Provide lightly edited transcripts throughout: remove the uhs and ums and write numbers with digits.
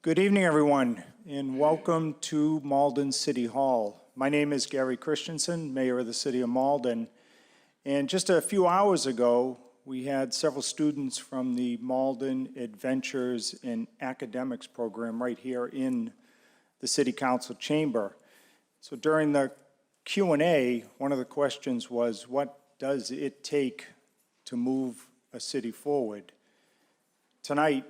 Good evening, everyone, and welcome to Malden City Hall. My name is Gary Christensen, Mayor of the City of Malden, and just a few hours ago, we had several students from the Malden Adventures in Academics program right here in the City Council chamber. So during the Q&A, one of the questions was, what does it take to move a city forward? Tonight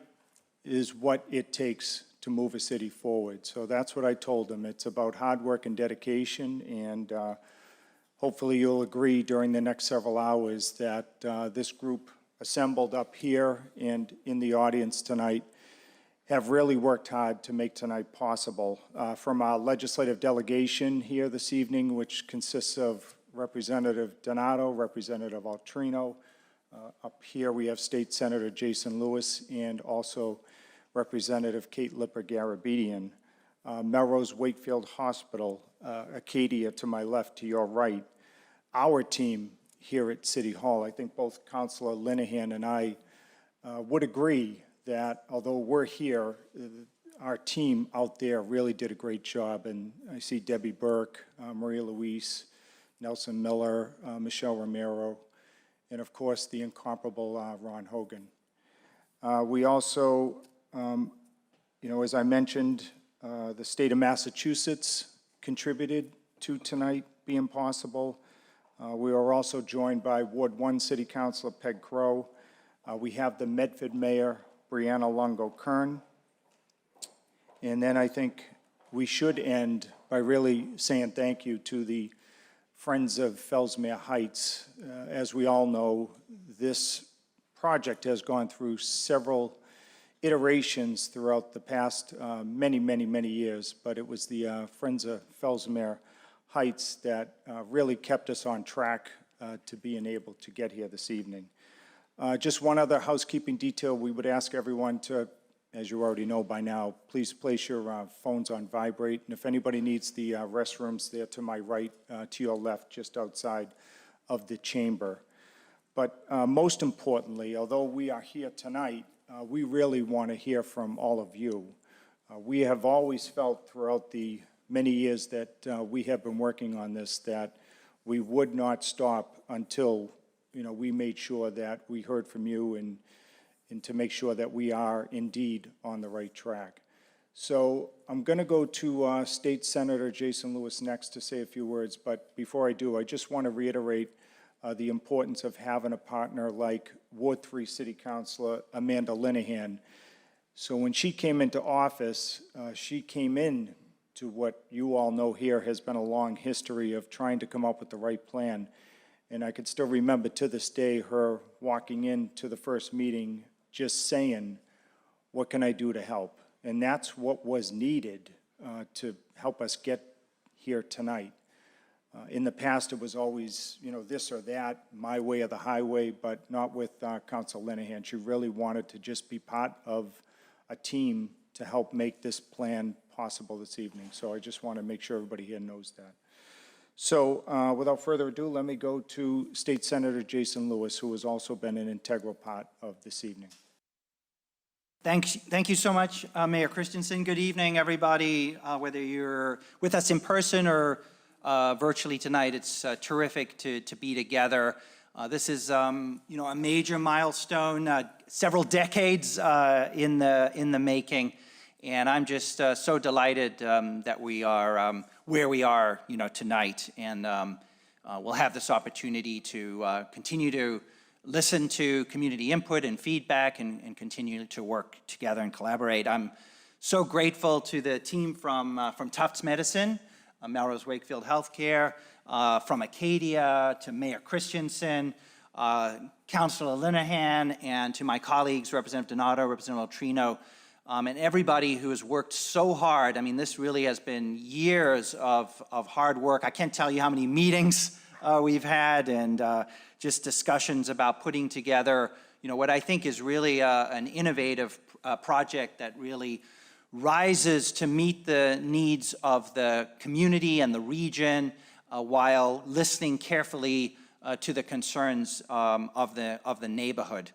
is what it takes to move a city forward. So that's what I told them. It's about hard work and dedication, and hopefully you'll agree during the next several hours that this group assembled up here and in the audience tonight have really worked hard to make tonight possible. From our legislative delegation here this evening, which consists of Representative Donato, Representative Altrino. Up here we have State Senator Jason Lewis and also Representative Kate Lipper-Garabedian. MelroseWakefield Hospital, Acadia to my left, to your right. Our team here at City Hall, I think both Councilor Linehan and I would agree that although we're here, our team out there really did a great job. And I see Debbie Burke, Maria Louise, Nelson Miller, Michelle Romero, and of course the incomparable Ron Hogan. We also, as I mentioned, the state of Massachusetts contributed to tonight being possible. We are also joined by Ward 1 City Councilor Peg Crow. We have the Medford Mayor, Brianna Longo-Kern. And then I think we should end by really saying thank you to the Friends of Fellsmere Heights. As we all know, this project has gone through several iterations throughout the past many years, but it was the Friends of Fellsmere Heights that really kept us on track to being able to get here this evening. Just one other housekeeping detail, we would ask everyone to, as you already know by now, please place your phones on vibrate. And if anybody needs the restrooms, they're to my right, to your left, just outside of the chamber. But most importantly, although we are here tonight, we really want to hear from all of you. We have always felt throughout the many years that we have been working on this that we would not stop until we made sure that we heard from you and to make sure that we are indeed on the right track. So I'm going to go to State Senator Jason Lewis next to say a few words, but before I do, I just want to reiterate the importance of having a partner like Ward 3 City Councilor Amanda Linehan. So when she came into office, she came in to what you all know here has been a long history of trying to come up with the right plan. And I could still remember to this day her walking into the first meeting just saying, what can I do to help? And that's what was needed to help us get here tonight. In the past, it was always, this or that, my way or the highway, but not with Council Linehan. She really wanted to just be part of a team to help make this plan possible this evening. So I just want to make sure everybody here knows that. So without further ado, let me go to State Senator Jason Lewis, who has also been an integral part of this evening. Thank you so much, Mayor Christensen. Good evening, everybody. Whether you're with us in person or virtually tonight, it's terrific to be together. This is, a major milestone, several decades in the making, and I'm just so delighted that we are where we are, tonight, and we'll have this opportunity to continue to listen to community input and feedback and continue to work together and collaborate. I'm so grateful to the team from Tufts Medicine, MelroseWakefield Healthcare, from Acadia to Mayor Christensen, Councilor Linehan, and to my colleagues, Representative Donato, Representative Altrino, and everybody who has worked so hard. I mean, this really has been years of hard work. I can't tell you how many meetings we've had and just discussions about putting together, what I think is really an innovative project that really rises to meet the needs of the community and the region while listening carefully to the concerns of the neighborhood.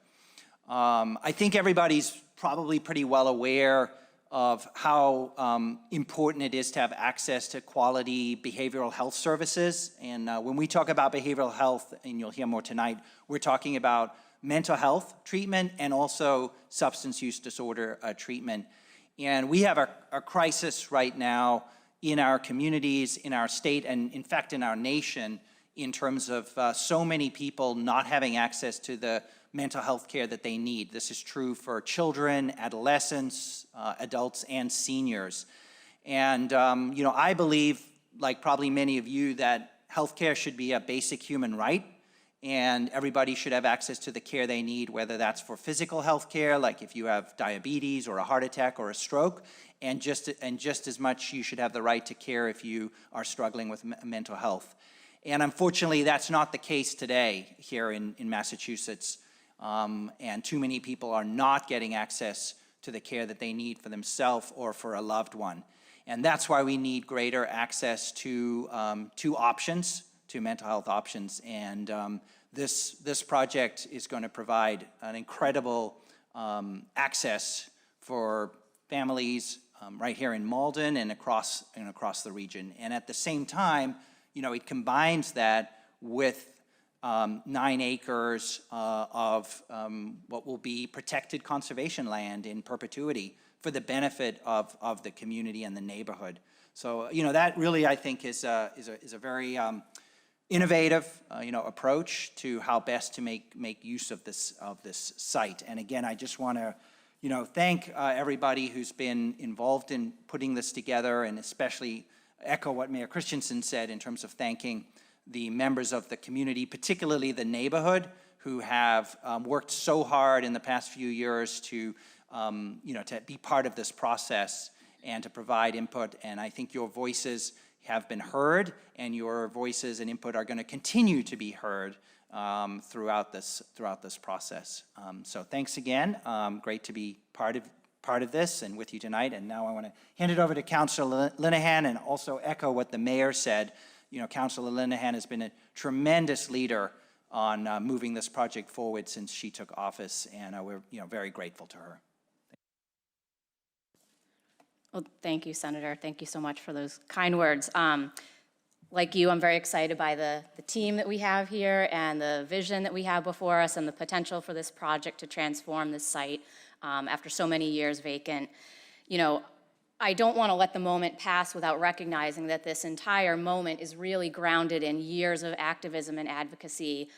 I think everybody's probably pretty well aware of how important it is to have access to quality behavioral health services. And when we talk about behavioral health, and you'll hear more tonight, we're talking about mental health treatment and also substance use disorder treatment. And we have a crisis right now in our communities, in our state, and in fact in our nation, in terms of so many people not having access to the mental health care that they need. This is true for children, adolescents, adults, and seniors. And you know, I believe, like probably many of you, that healthcare should be a basic human right, and everybody should have access to the care they need, whether that's for physical health care, like if you have diabetes or a heart attack or a stroke, and just as much you should have the right to care if you are struggling with mental health. And unfortunately, that's not the case today here in Massachusetts, and too many people are not getting access to the care that they need for themselves or for a loved one. And that's why we need greater access to options, to mental health options. And this project is going to provide an incredible access for families right here in Malden and across the region. And at the same time, you know, it combines that with 9 acres of what will be protected conservation land in perpetuity for the benefit of the community and the neighborhood. So, you know, that really, I think, is a very innovative, you know, approach to how best to make use of this site. And again, I just want to, you know, thank everybody who's been involved in putting this together, and especially echo what Mayor Christensen said in terms of thanking the members of the community, particularly the neighborhood, who have worked so hard in the past few years to, you know, to be part of this process and to provide input. And I think your voices have been heard, and your voices and input are going to continue to be heard throughout this process. So thanks again. Great to be part of this and with you tonight. And now I want to hand it over to Councilor Linehan and also echo what the mayor said. You know, Councilor Linehan has been a tremendous leader on moving this project forward since she took office, and we're, you know, very grateful to her. Well, thank you, Senator. Thank you so much for those kind words. Like you, I'm very excited by the team that we have here and the vision that we have before us and the potential for this project to transform this site after so many years vacant. You know, I don't want to let the moment pass without recognizing that this entire moment is really grounded in years of activism and advocacy,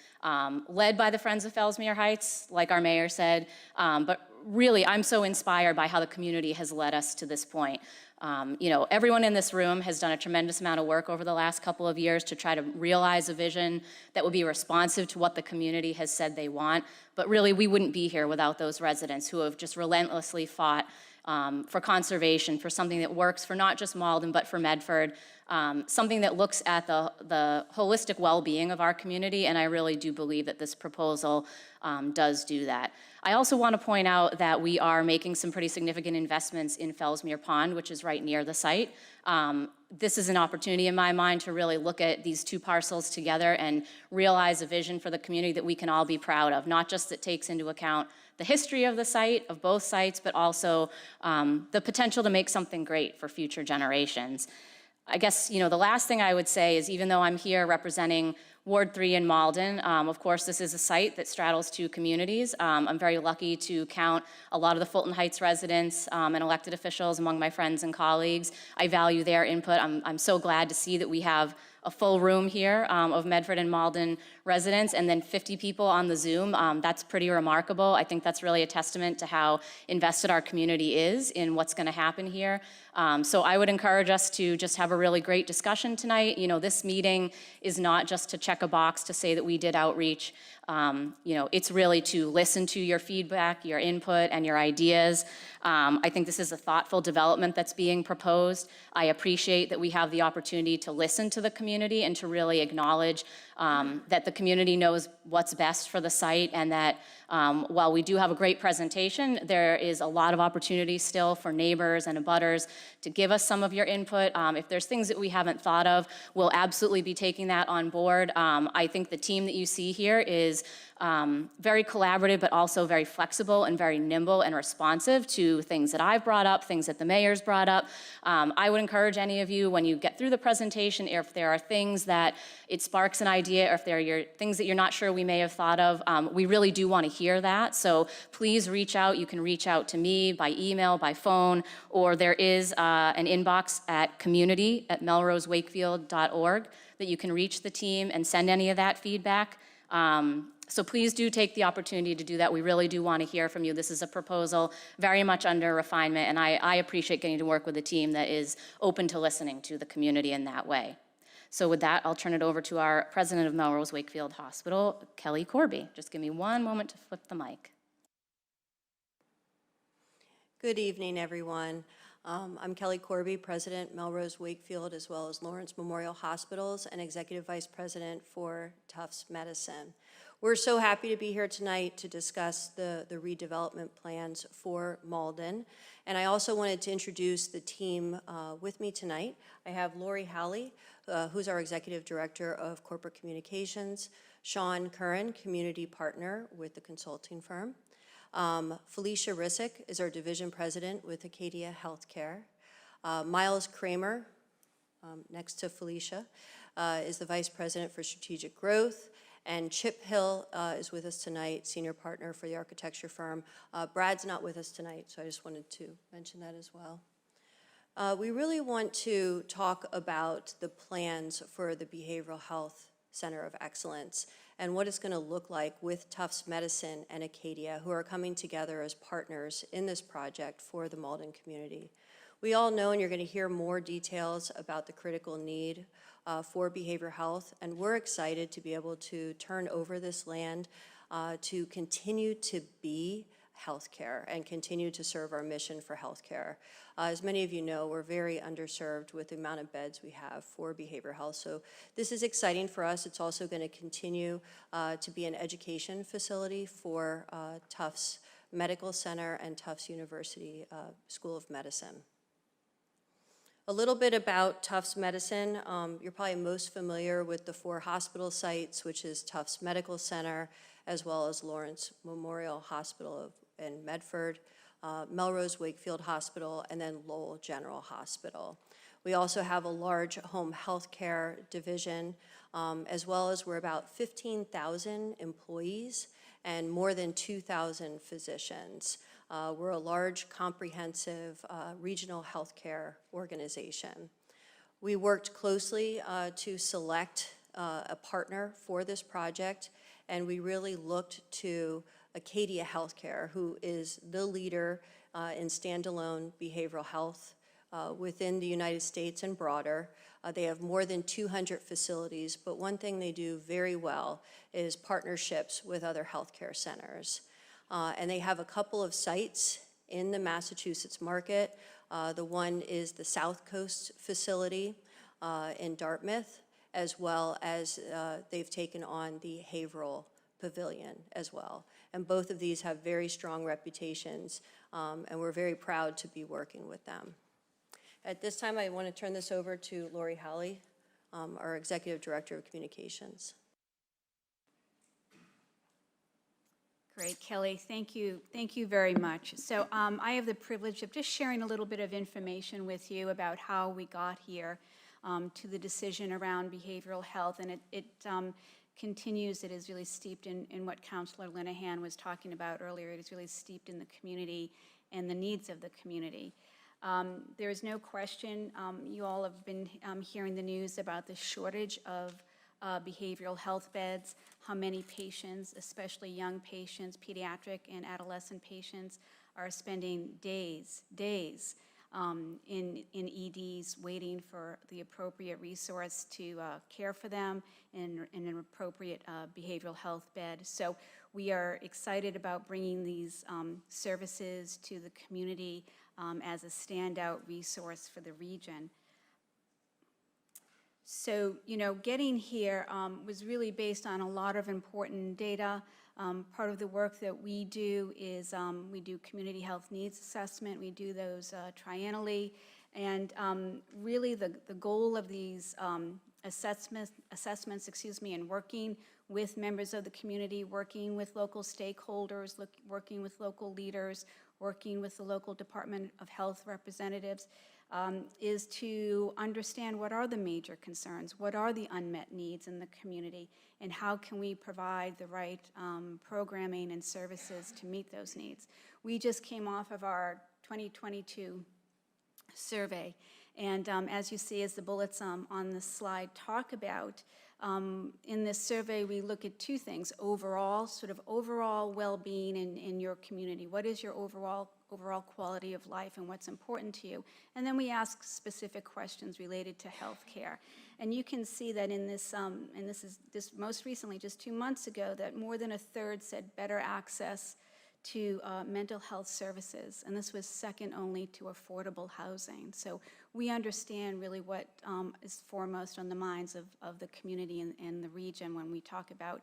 led by the Friends of Fellsmere Heights, like our mayor said, but really I'm so inspired by how the community has led us to this point. You know, everyone in this room has done a tremendous amount of work over the last couple of years to try to realize a vision that would be responsive to what the community has said they want, but really we wouldn't be here without those residents who have just relentlessly fought for conservation, for something that works for not just Malden, but for Medford, something that looks at the holistic well-being of our community, and I really do believe that this proposal does do that. I also want to point out that we are making some pretty significant investments in Fellsmere Pond, which is right near the site. This is an opportunity in my mind to really look at these two parcels together and realize a vision for the community that we can all be proud of, not just that takes into account the history of the site, of both sites, but also the potential to make something great for future generations. I guess, you know, the last thing I would say is, even though I'm here representing Ward 3 in Malden, of course, this is a site that straddles two communities. I'm very lucky to count a lot of the Fulton Heights residents and elected officials among my friends and colleagues. I value their input. I'm so glad to see that we have a full room here of Medford and Malden residents, and then 50 people on the Zoom. That's pretty remarkable. I think that's really a testament to how invested our community is in what's going to happen here. So I would encourage us to just have a really great discussion tonight. You know, this meeting is not just to check a box to say that we did outreach. You know, it's really to listen to your feedback, your input, and your ideas. I think this is a thoughtful development that's being proposed. I appreciate that we have the opportunity to listen to the community and to really acknowledge that the community knows what's best for the site, and that while we do have a great presentation, there is a lot of opportunity still for neighbors and abutters to give us some of your input. If there's things that we haven't thought of, we'll absolutely be taking that on board. I think the team that you see here is is very collaborative, but also very flexible and very nimble and responsive to things that I've brought up, things that the mayor's brought up. I would encourage any of you, when you get through the presentation, if there are things that it sparks an idea, or if there are things that you're not sure we may have thought of, we really do want to hear that. So please reach out. You can reach out to me by email, by phone, or there is an inbox at community@melrosewakefield.org that you can reach the team and send any of that feedback. So please do take the opportunity to do that. We really do want to hear from you. This is a proposal very much under refinement, and I appreciate getting to work with a team that is open to listening to the community in that way. So with that, I'll turn it over to our president of Melrose Wakefield Hospital, Kelly Corby. Just give me one moment to flip the mic. Good evening, everyone. I'm Kelly Corby, President, Melrose Wakefield, as well as Lawrence Memorial Hospitals, and Executive Vice President for Tufts Medicine. We're so happy to be here tonight to discuss the redevelopment plans for Malden. And I also wanted to introduce the team with me tonight. I have Lori Halley, who's our Executive Director of Corporate Communications, Sean Curran, Community Partner with the consulting firm. Felicia Rissick is our Division President with Acadia Healthcare. Miles Kramer, next to Felicia, is the Vice President for Strategic Growth. And Chip Hill is with us tonight, Senior Partner for the architecture firm. Brad's not with us tonight, so I just wanted to mention that as well. We really want to talk about the plans for the Behavioral Health Center of Excellence and what it's going to look like with Tufts Medicine and Acadia, who are coming together as partners in this project for the Malden community. We all know, and you're going to hear more details about the critical need for behavioral health, and we're excited to be able to turn over this land to continue to be healthcare and continue to serve our mission for healthcare. As many of you know, we're very underserved with the amount of beds we have for behavioral health. So this is exciting for us. It's also going to continue to be an education facility for Tufts Medical Center and Tufts University School of Medicine. A little bit about Tufts Medicine. You're probably most familiar with the 4 hospital sites, which is Tufts Medical Center, as well as Lawrence Memorial Hospital in Medford, Melrose Wakefield Hospital, and then Lowell General Hospital. We also have a large home health care division, as well as we're about 15,000 employees and more than 2,000 physicians. We're a large, comprehensive regional healthcare organization. We worked closely to select a partner for this project, and we really looked to Acadia Healthcare, who is the leader in standalone behavioral health within the United States and broader. They have more than 200 facilities, but one thing they do very well is partnerships with other healthcare centers. And they have a couple of sites in the Massachusetts market. The one is the South Coast facility in Dartmouth, as well as they've taken on the Haverhill Pavilion as well. And both of these have very strong reputations, and we're very proud to be working with them. At this time, I want to turn this over to Lori Halley, our Executive Director of Communications. Great, Kelly, thank you very much. So I have the privilege of just sharing a little bit of information with you about how we got here to the decision around behavioral health, and it continues, it is really steeped in what Councilor Linehan was talking about earlier. It is really steeped in the community and the needs of the community. There is no question, you all have been hearing the news about the shortage of behavioral health beds, how many patients, especially young patients, pediatric and adolescent patients, are spending days in EDs waiting for the appropriate resource to care for them in an appropriate behavioral health bed. So we are excited about bringing these services to the community as a standout resource for the region. So, getting here was really based on a lot of important data. Part of the work that we do is we do community health needs assessment. We do those triennially. And really the goal of these assessments, and working with members of the community, working with local stakeholders, working with local leaders, working with the local Department of Health representatives, is to understand what are the major concerns, what are the unmet needs in the community, and how can we provide the right programming and services to meet those needs. We just came off of our 2022 survey, and as you see, as the bullets on this slide talk about, in this survey we look at two things: overall well-being in your community. What is your overall quality of life and what's important to you? And then we ask specific questions related to healthcare. And you can see that in this, and this most recently, just 2 months ago, that more than a third said better access to mental health services, and this was second only to affordable housing. So we understand really what is foremost on the minds of the community and the region when we talk about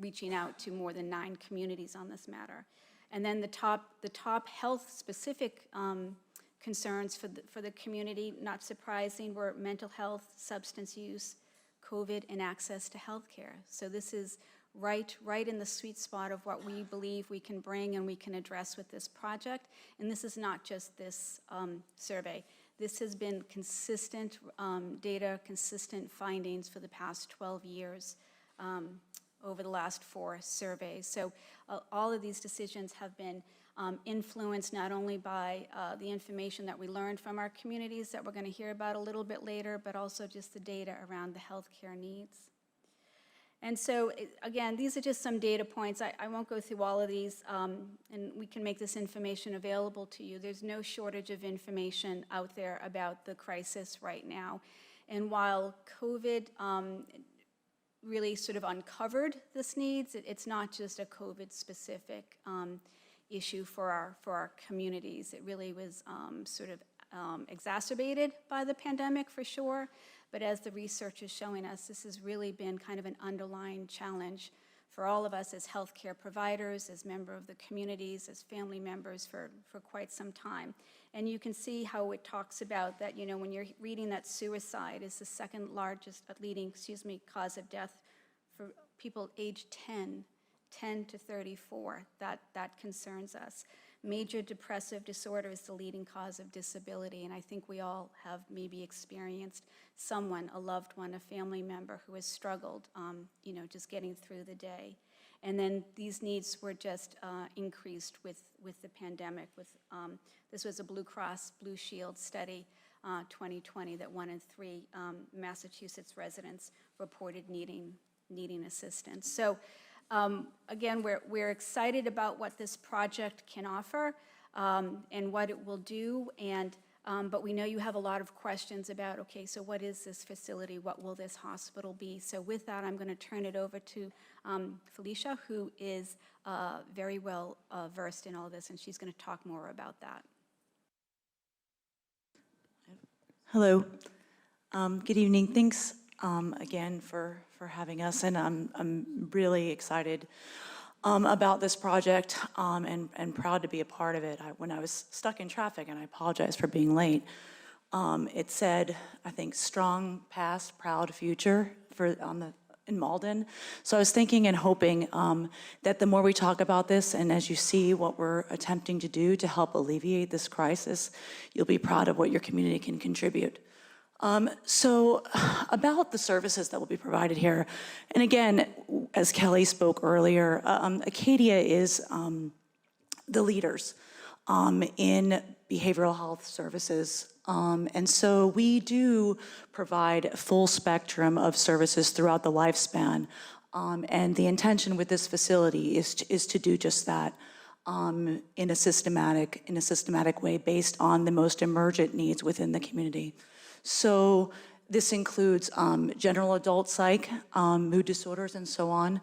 reaching out to more than 9 communities on this matter. And then the top health-specific concerns for the community, not surprising, were mental health, substance use, COVID, and access to health care. So this is right in the sweet spot of what we believe we can bring and we can address with this project. And this is not just this survey. This has been consistent data, consistent findings for the past 12 years over the last 4 surveys. So all of these decisions have been influenced not only by the information that we learned from our communities that we're going to hear about a little bit later, but also just the data around the healthcare needs. And so, again, these are just some data points. I won't go through all of these, and we can make this information available to you. There's no shortage of information out there about the crisis right now. And while COVID really sort of uncovered this needs, it's not just a COVID-specific issue for our communities. It really was sort of exacerbated by the pandemic, for sure. But as the research is showing us, this has really been kind of an underlying challenge for all of us as healthcare providers, as members of the communities, as family members for quite some time. And you can see how it talks about that, when you're reading that suicide is the second largest leading, cause of death for people aged 10 to 34. That concerns us. Major depressive disorder is the leading cause of disability, and I think we all have maybe experienced someone, a loved one, a family member who has struggled, just getting through the day. And then these needs were just increased with the pandemic. This was a Blue Cross Blue Shield study, 2020, that 1 in 3 Massachusetts residents reported needing assistance. So. Again, we're excited about what this project can offer and what it will do, but we know you have a lot of questions about, okay, so what is this facility? What will this hospital be? So with that, I'm going to turn it over to Felicia, who is very well versed in all this, and she's going to talk more about that. Hello. Good evening. Thanks again for having us, and I'm really excited about this project and proud to be a part of it. When I was stuck in traffic, and I apologize for being late, it said, I think, strong past, proud future in Malden. So I was thinking and hoping that the more we talk about this, and as you see what we're attempting to do to help alleviate this crisis, you'll be proud of what your community can contribute. So about the services that will be provided here, and again, as Kelly spoke earlier, Acadia is the leaders in behavioral health services. And so we do provide a full spectrum of services throughout the lifespan. And the intention with this facility is to do just that in a systematic way based on the most emergent needs within the community. So this includes general adult psych, mood disorders and so on,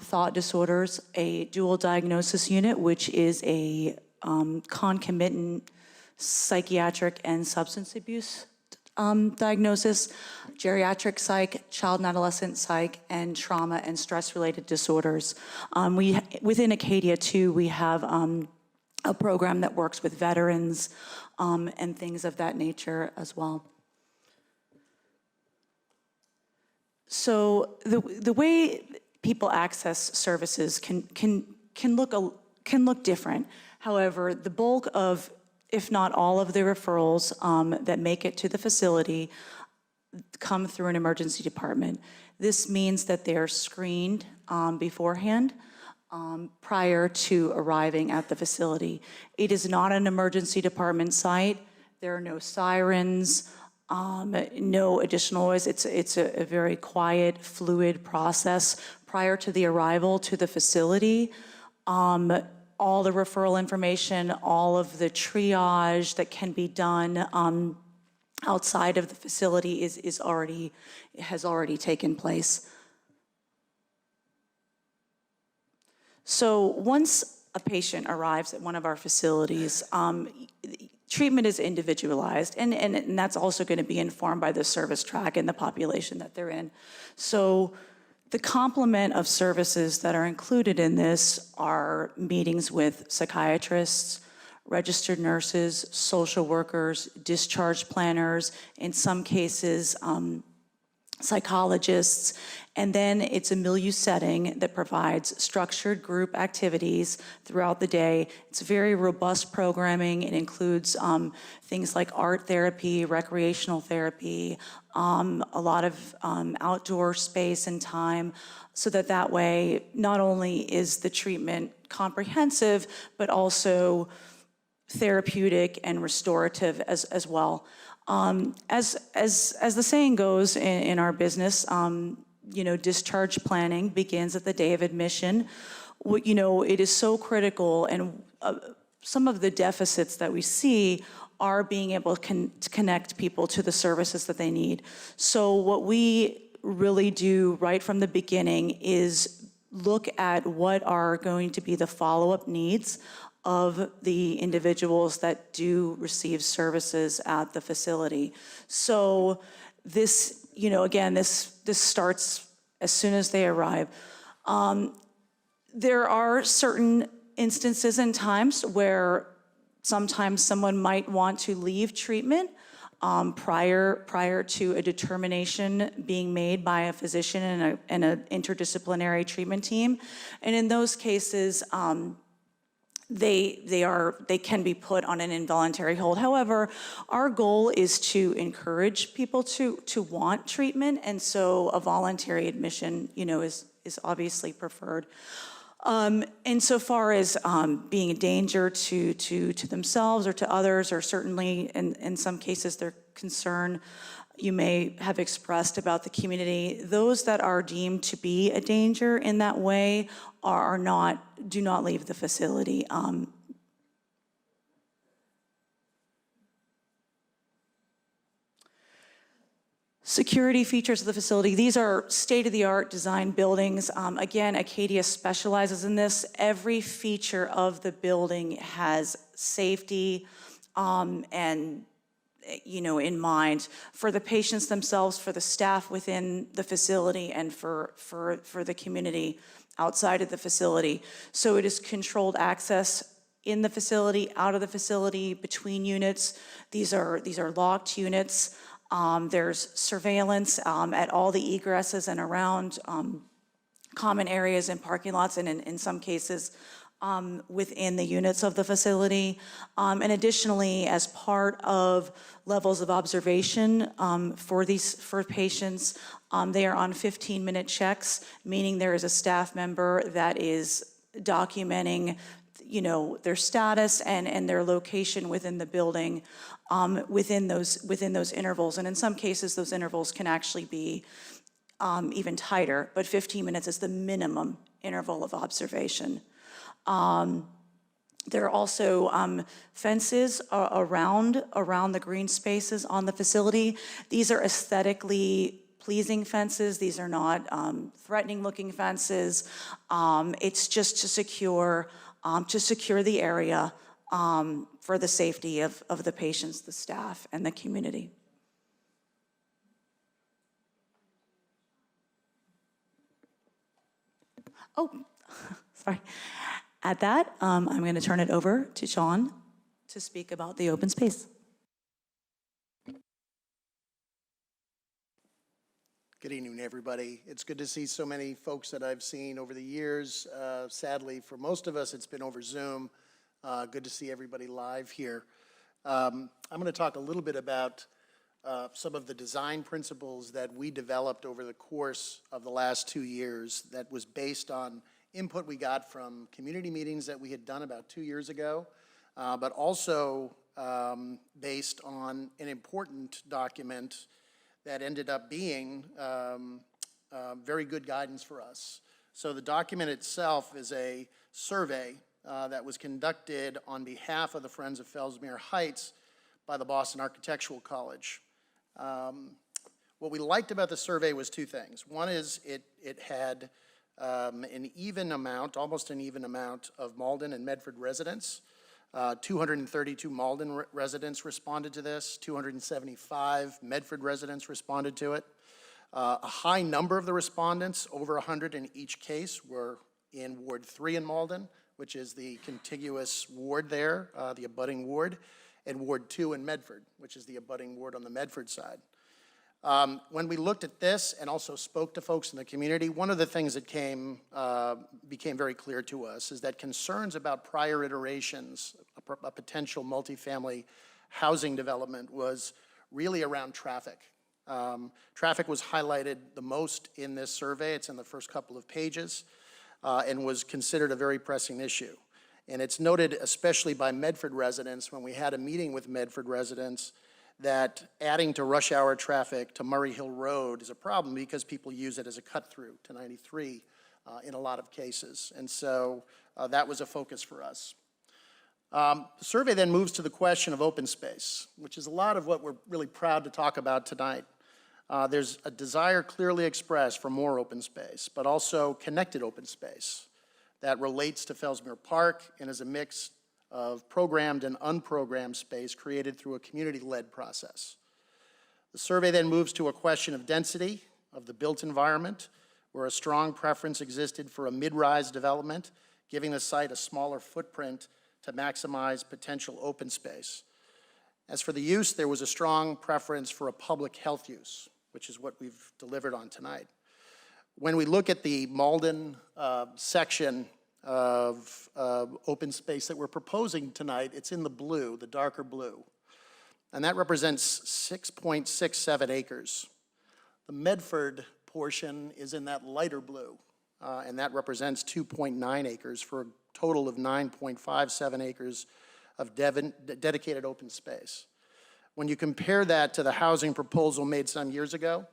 thought disorders, a dual diagnosis unit, which is a concomitant psychiatric and substance abuse diagnosis, geriatric psych, child and adolescent psych, and trauma and stress-related disorders. Within Acadia, too, we have a program that works with veterans and things of that nature as well. So the way people access services can look different. However, the bulk of, if not all of the referrals that make it to the facility come through an emergency department. This means that they're screened beforehand prior to arriving at the facility. It is not an emergency department site. There are no sirens, no additional noise. It's a very quiet, fluid process prior to the arrival to the facility. All the referral information, all of the triage that can be done outside of the facility has already taken place. So once a patient arrives at one of our facilities, treatment is individualized, and that's also going to be informed by the service track and the population that they're in. So the complement of services that are included in this are meetings with psychiatrists, registered nurses, social workers, discharge planners, in some cases, psychologists, and then it's a milieu setting that provides structured group activities throughout the day. It's very robust programming. It includes things like art therapy, recreational therapy, a lot of outdoor space and time, so that way not only is the treatment comprehensive, but also therapeutic and restorative as well. As the saying goes in our business, discharge planning begins at the day of admission. It is so critical, and some of the deficits that we see are being able to connect people to the services that they need. So what we really do right from the beginning is look at what are going to be the follow-up needs of the individuals that do receive services at the facility. So this, again, this starts as soon as they arrive. There are certain instances and times where sometimes someone might want to leave treatment prior to a determination being made by a physician and an interdisciplinary treatment team. And in those cases, they can be put on an involuntary hold. However, our goal is to encourage people to want treatment, and so a voluntary admission, is obviously preferred. Insofar as being a danger to themselves or to others, or certainly in some cases their concern you may have expressed about the community, those that are deemed to be a danger in that way do not leave the facility. Security features of the facility. These are state-of-the-art design buildings. Again, Acadia specializes in this. Every feature of the building has safety and in mind for the patients themselves, for the staff within the facility, and for the community outside of the facility. So it is controlled access in the facility, out of the facility, between units. These are locked units. There's surveillance at all the egresses and around common areas and parking lots, and in some cases within the units of the facility. And additionally, as part of levels of observation for patients, they are on 15-minute checks, meaning there is a staff member that is documenting their status and their location within the building within those intervals. And in some cases, those intervals can actually be even tighter, but 15 minutes is the minimum interval of observation. There are also fences around the green spaces on the facility. These are aesthetically pleasing fences. These are not threatening-looking fences. It's just to secure the area for the safety of the patients, the staff, and the community. Oh, sorry. At that, I'm going to turn it over to Sean to speak about the open space. Good evening, everybody. It's good to see so many folks that I've seen over the years. Sadly, for most of us, it's been over Zoom. Good to see everybody live here. I'm going to talk a little bit about some of the design principles that we developed over the course of the last 2 years that was based on input we got from community meetings that we had done about 2 years ago, but also based on an important document that ended up being very good guidance for us. So the document itself is a survey that was conducted on behalf of the Friends of Fellsmere Heights by the Boston Architectural College. What we liked about the survey was two things. One is it had an even amount, almost an even amount of Malden and Medford residents. 232 Malden residents responded to this, 275 Medford residents responded to it. A high number of the respondents, over 100 in each case, were in Ward 3 in Malden, which is the contiguous ward there, the abutting ward, and Ward 2 in Medford, which is the abutting ward on the Medford side. When we looked at this and also spoke to folks in the community, one of the things that became very clear to us is that concerns about prior iterations, a potential multifamily housing development, was really around traffic. Traffic was highlighted the most in this survey. It's in the first couple of pages, and was considered a very pressing issue. And it's noted especially by Medford residents when we had a meeting with Medford residents that adding to rush hour traffic to Murray Hill Road is a problem because people use it as a cut-through to 93 in a lot of cases. And so that was a focus for us. The survey then moves to the question of open space, which is a lot of what we're really proud to talk about tonight. There's a desire clearly expressed for more open space, but also connected open space that relates to Fellsmere Park and is a mix of programmed and unprogrammed space created through a community-led process. The survey then moves to a question of density of the built environment, where a strong preference existed for a mid-rise development, giving the site a smaller footprint to maximize potential open space. As for the use, there was a strong preference for a public health use, which is what we've delivered on tonight. When we look at the Malden section of open space that we're proposing tonight, it's in the blue, the darker blue. And that represents 6.67 acres. The Medford portion is in that lighter blue, and that represents 2.9 acres for a total of 9.57 acres of dedicated open space. When you compare that to the housing proposal made some years ago,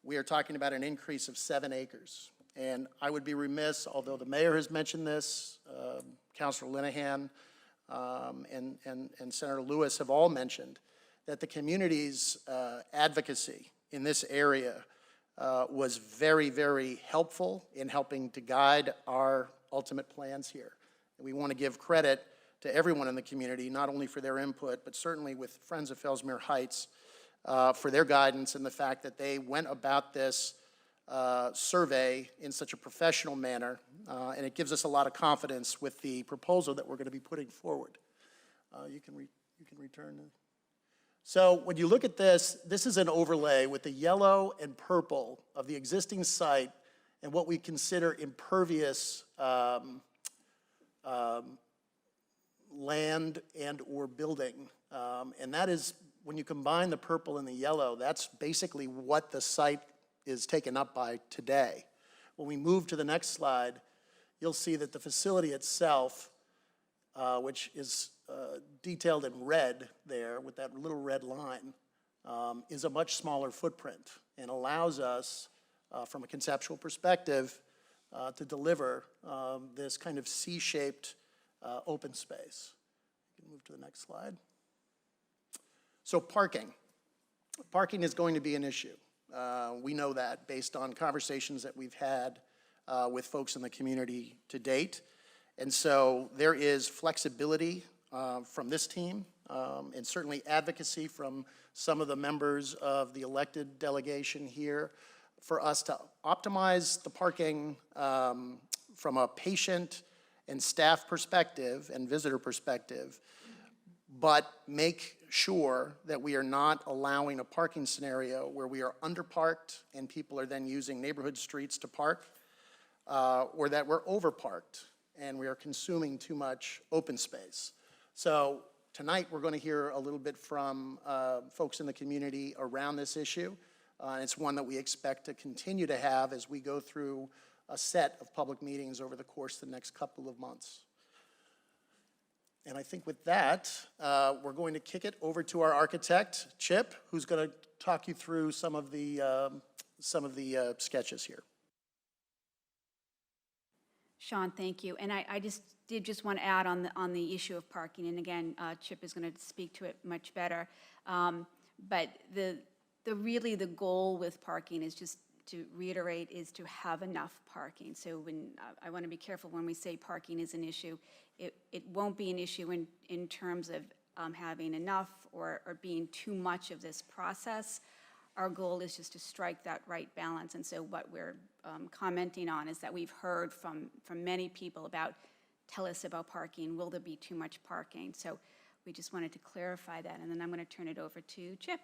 we are talking about an increase of 7 acres. And I would be remiss, although the mayor has mentioned this, Councilor Linehan and Senator Lewis have all mentioned that the community's advocacy in this area was very, very helpful in helping to guide our ultimate plans here. And we want to give credit to everyone in the community, not only for their input, but certainly with Friends of Fellsmere Heights for their guidance and the fact that they went about this survey in such a professional manner, and it gives us a lot of confidence with the proposal that we're going to be putting forward. You can return. So when you look at this, this is an overlay with the yellow and purple of the existing site and what we consider impervious land and or building. And that is, when you combine the purple and the yellow, that's basically what the site is taken up by today. When we move to the next slide, you'll see that the facility itself, which is detailed in red there with that little red line, is a much smaller footprint and allows us, from a conceptual perspective, to deliver this kind of C-shaped open space. You can move to the next slide. So parking. Parking is going to be an issue. We know that based on conversations that we've had with folks in the community to date. And so there is flexibility from this team and certainly advocacy from some of the members of the elected delegation here for us to optimize the parking from a patient and staff perspective and visitor perspective, but make sure that we are not allowing a parking scenario where we are underparked and people are then using neighborhood streets to park, or that we're overparked and we are consuming too much open space. So tonight, we're going to hear a little bit from folks in the community around this issue. It's one that we expect to continue to have as we go through a set of public meetings over the course of the next couple of months. And I think with that, we're going to kick it over to our architect, Chip, who's going to talk you through some of the sketches here. Sean, thank you. And I just want to add on the issue of parking, and again, Chip is going to speak to it much better. But really the goal with parking is just to reiterate is to have enough parking. So when I want to be careful when we say parking is an issue, it won't be an issue in terms of having enough or being too much of this process. Our goal is just to strike that right balance. And so what we're commenting on is that we've heard from many people about, tell us about parking, will there be too much parking? So we just wanted to clarify that, and then I'm going to turn it over to Chip.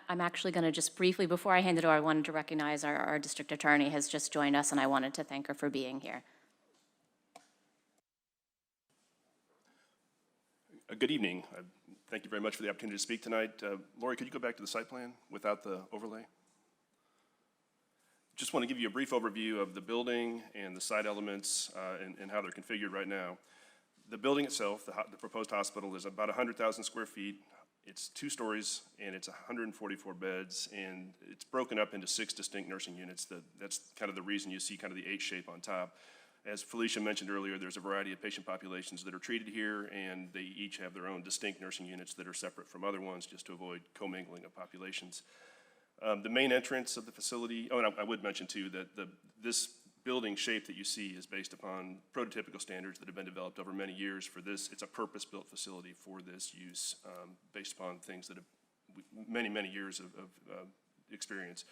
I'm actually going to just briefly, before I hand it over, I wanted to recognize our district attorney has just joined us, and I wanted to thank her for being here. Good evening. Thank you very much for the opportunity to speak tonight. Lori, could you go back to the site plan without the overlay? Just want to give you a brief overview of the building and the site elements and how they're configured right now. The building itself, the proposed hospital, is about 100,000 square feet. It's 2 stories and it's 144 beds, and it's broken up into 6 distinct nursing units. That's kind of the reason you see kind of the H shape on top. As Felicia mentioned earlier, there's a variety of patient populations that are treated here, and they each have their own distinct nursing units that are separate from other ones just to avoid commingling of populations. The main entrance of the facility, and I would mention too that this building shape that you see is based upon prototypical standards that have been developed over many years for this. It's a purpose-built facility for this use based upon things that have many years of experience.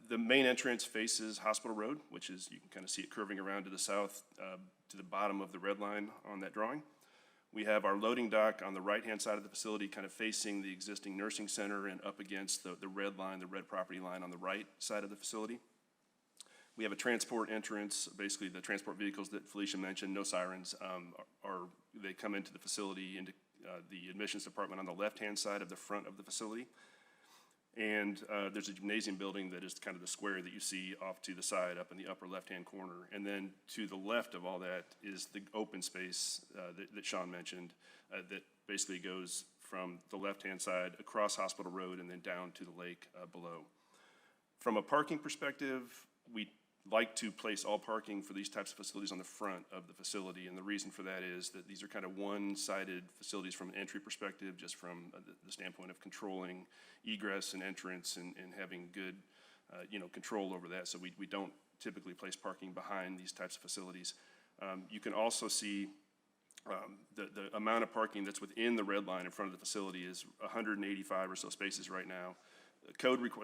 The main entrance faces Hospital Road, which is, you can kind of see it curving around to the south to the bottom of the red line on that drawing. We have our loading dock on the right-hand side of the facility, kind of facing the existing nursing center and up against the red line, the red property line on the right side of the facility. We have a transport entrance, basically the transport vehicles that Felicia mentioned, no sirens, they come into the facility, into the admissions department on the left-hand side of the front of the facility. And there's a gymnasium building that is kind of the square that you see off to the side up in the upper left-hand corner. And then to the left of all that is the open space that Sean mentioned that basically goes from the left-hand side across Hospital Road and then down to the lake below. From a parking perspective, we like to place all parking for these types of facilities on the front of the facility, and the reason for that is that these are kind of one-sided facilities from an entry perspective, just from the standpoint of controlling egress and entrance and having good control over that. So we don't typically place parking behind these types of facilities. You can also see the amount of parking that's within the red line in front of the facility is 185 or so spaces right now.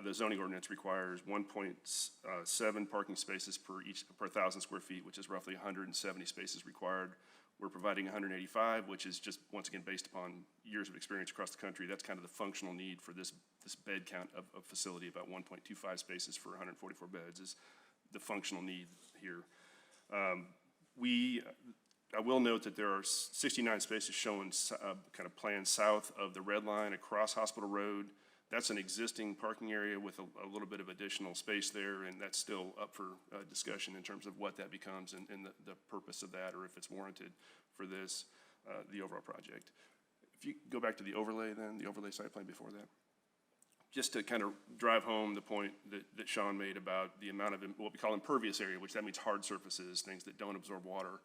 The zoning ordinance requires 1.7 parking spaces per 1,000 square feet, which is roughly 170 spaces required. We're providing 185, which is just, once again, based upon years of experience across the country. That's kind of the functional need for this bed count of facility. About 1.25 spaces for 144 beds is the functional need here. I will note that there are 69 spaces shown kind of planned south of the red line across Hospital Road. That's an existing parking area with a little bit of additional space there, and that's still up for discussion in terms of what that becomes and the purpose of that, or if it's warranted for this, the overall project. If you go back to the overlay then, the overlay site plan before that. Just to kind of drive home the point that Sean made about the amount of what we call impervious area, which that means hard surfaces, things that don't absorb water.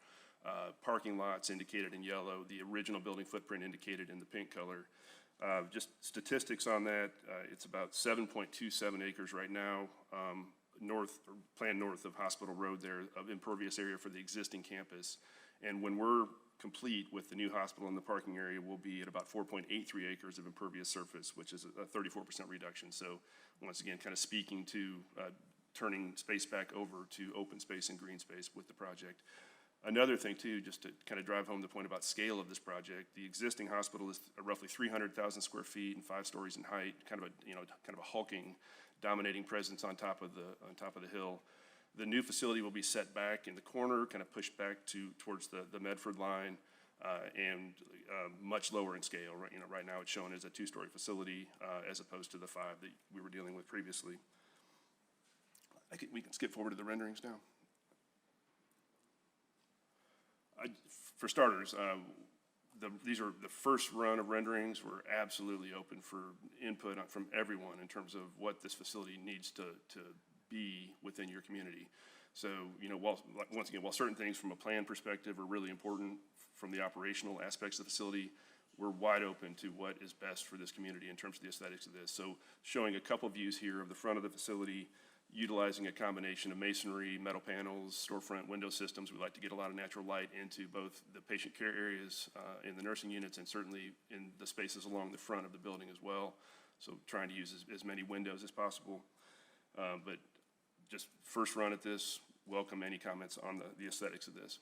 Parking lots indicated in yellow, the original building footprint indicated in the pink color. Just statistics on that, it's about 7.27 acres right now, planned north of Hospital Road there, of impervious area for the existing campus. And when we're complete with the new hospital and the parking area, we'll be at about 4.83 acres of impervious surface, which is a 34% reduction. So once again, kind of speaking to turning space back over to open space and green space with the project. Another thing too, just to kind of drive home the point about scale of this project, the existing hospital is roughly 300,000 square feet and 5 stories in height, kind of a hulking, dominating presence on top of the hill. The new facility will be set back in the corner, kind of pushed back towards the Medford line, and much lower in scale. Right now it's shown as a 2-story facility as opposed to the 5 that we were dealing with previously. We can skip forward to the renderings now. For starters, these are the first run of renderings. We're absolutely open for input from everyone in terms of what this facility needs to be within your community. So, once again, while certain things from a plan perspective are really important from the operational aspects of the facility, we're wide open to what is best for this community in terms of the aesthetics of this. So showing a couple views here of the front of the facility, utilizing a combination of masonry, metal panels, storefront window systems. We like to get a lot of natural light into both the patient care areas in the nursing units and certainly in the spaces along the front of the building as well. So trying to use as many windows as possible. But just first run at this, welcome any comments on the aesthetics of this.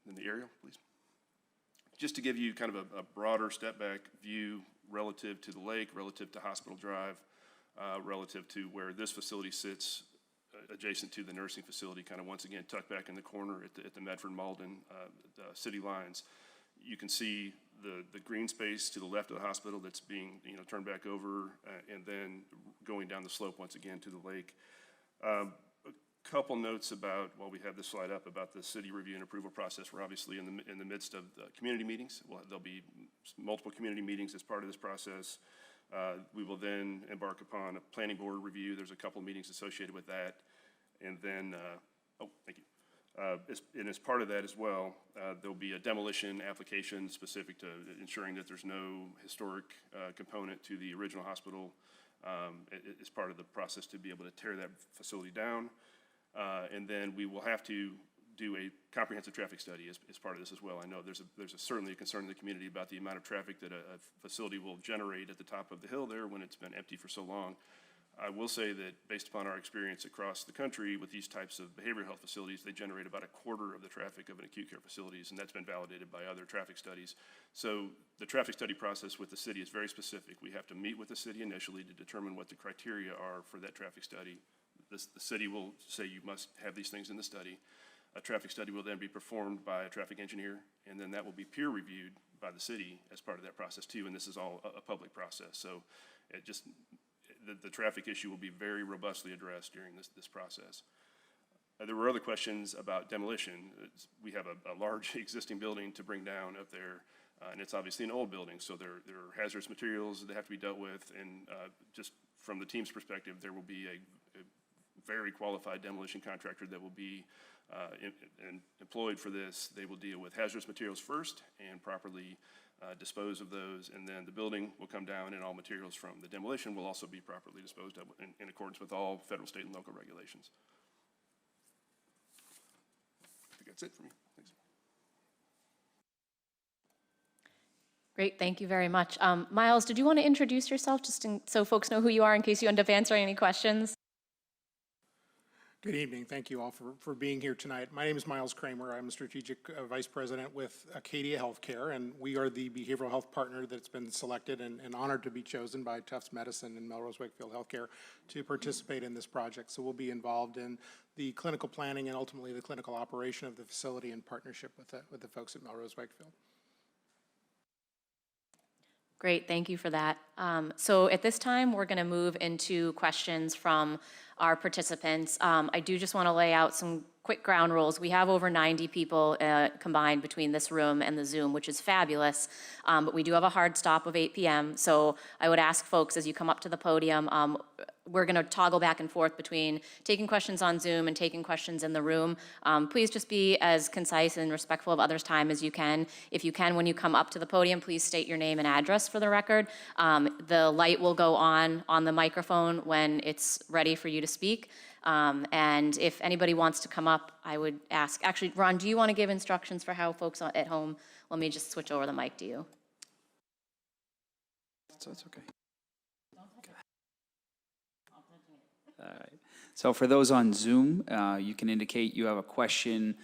Then the aerial, please. Just to give you kind of a broader step back view relative to the lake, relative to Hospital Drive, relative to where this facility sits adjacent to the nursing facility, kind of once again tucked back in the corner at the Medford-Malden city lines. You can see the green space to the left of the hospital that's being turned back over, and then going down the slope once again to the lake. A couple notes about, while we have this slide up, about the city review and approval process. We're obviously in the midst of the community meetings. There'll be multiple community meetings as part of this process. We will then embark upon a planning board review. There's a couple meetings associated with that. And then, thank you. And as part of that as well, there'll be a demolition application specific to ensuring that there's no historic component to the original hospital as part of the process to be able to tear that facility down. And then we will have to do a comprehensive traffic study as part of this as well. I know there's certainly a concern in the community about the amount of traffic that a facility will generate at the top of the hill there when it's been empty for so long. I will say that based upon our experience across the country with these types of behavioral health facilities, they generate about 1/4 of the traffic of an acute care facilities, and that's been validated by other traffic studies. So the traffic study process with the city is very specific. We have to meet with the city initially to determine what the criteria are for that traffic study. The city will say you must have these things in the study. A traffic study will then be performed by a traffic engineer, and then that will be peer reviewed by the city as part of that process too, and this is all a public process. So the traffic issue will be very robustly addressed during this process. There were other questions about demolition. We have a large existing building to bring down up there, and it's obviously an old building, so there are hazardous materials that have to be dealt with, and just from the team's perspective, there will be a very qualified demolition contractor that will be employed for this. They will deal with hazardous materials first and properly dispose of those, and then the building will come down and all materials from the demolition will also be properly disposed of in accordance with all federal, state, and local regulations. I think that's it for me. Thanks. Great, thank you very much. Miles, did you want to introduce yourself so folks know who you are in case you end up answering any questions? Good evening. Thank you all for being here tonight. My name is Miles Kramer. I'm a Strategic Vice President with Acadia Healthcare, and we are the behavioral health partner that's been selected and honored to be chosen by Tufts Medicine and Melrose-Wakefield Healthcare to participate in this project. So we'll be involved in the clinical planning and ultimately the clinical operation of the facility in partnership with the folks at Melrose-Wakefield. Great, thank you for that. So at this time, we're going to move into questions from our participants. I do just want to lay out some quick ground rules. We have over 90 people combined between this room and the Zoom, which is fabulous, but we do have a hard stop of 8 p.m. So I would ask folks as you come up to the podium, we're going to toggle back and forth between taking questions on Zoom and taking questions in the room. Please just be as concise and respectful of others' time as you can. If you can, when you come up to the podium, please state your name and address for the record. The light will go on the microphone when it's ready for you to speak. And if anybody wants to come up, I would ask, actually, Ron, do you want to give instructions for how folks at home, let me just switch over the mic to you. So it's okay. All right. So for those on Zoom, you can indicate you have a question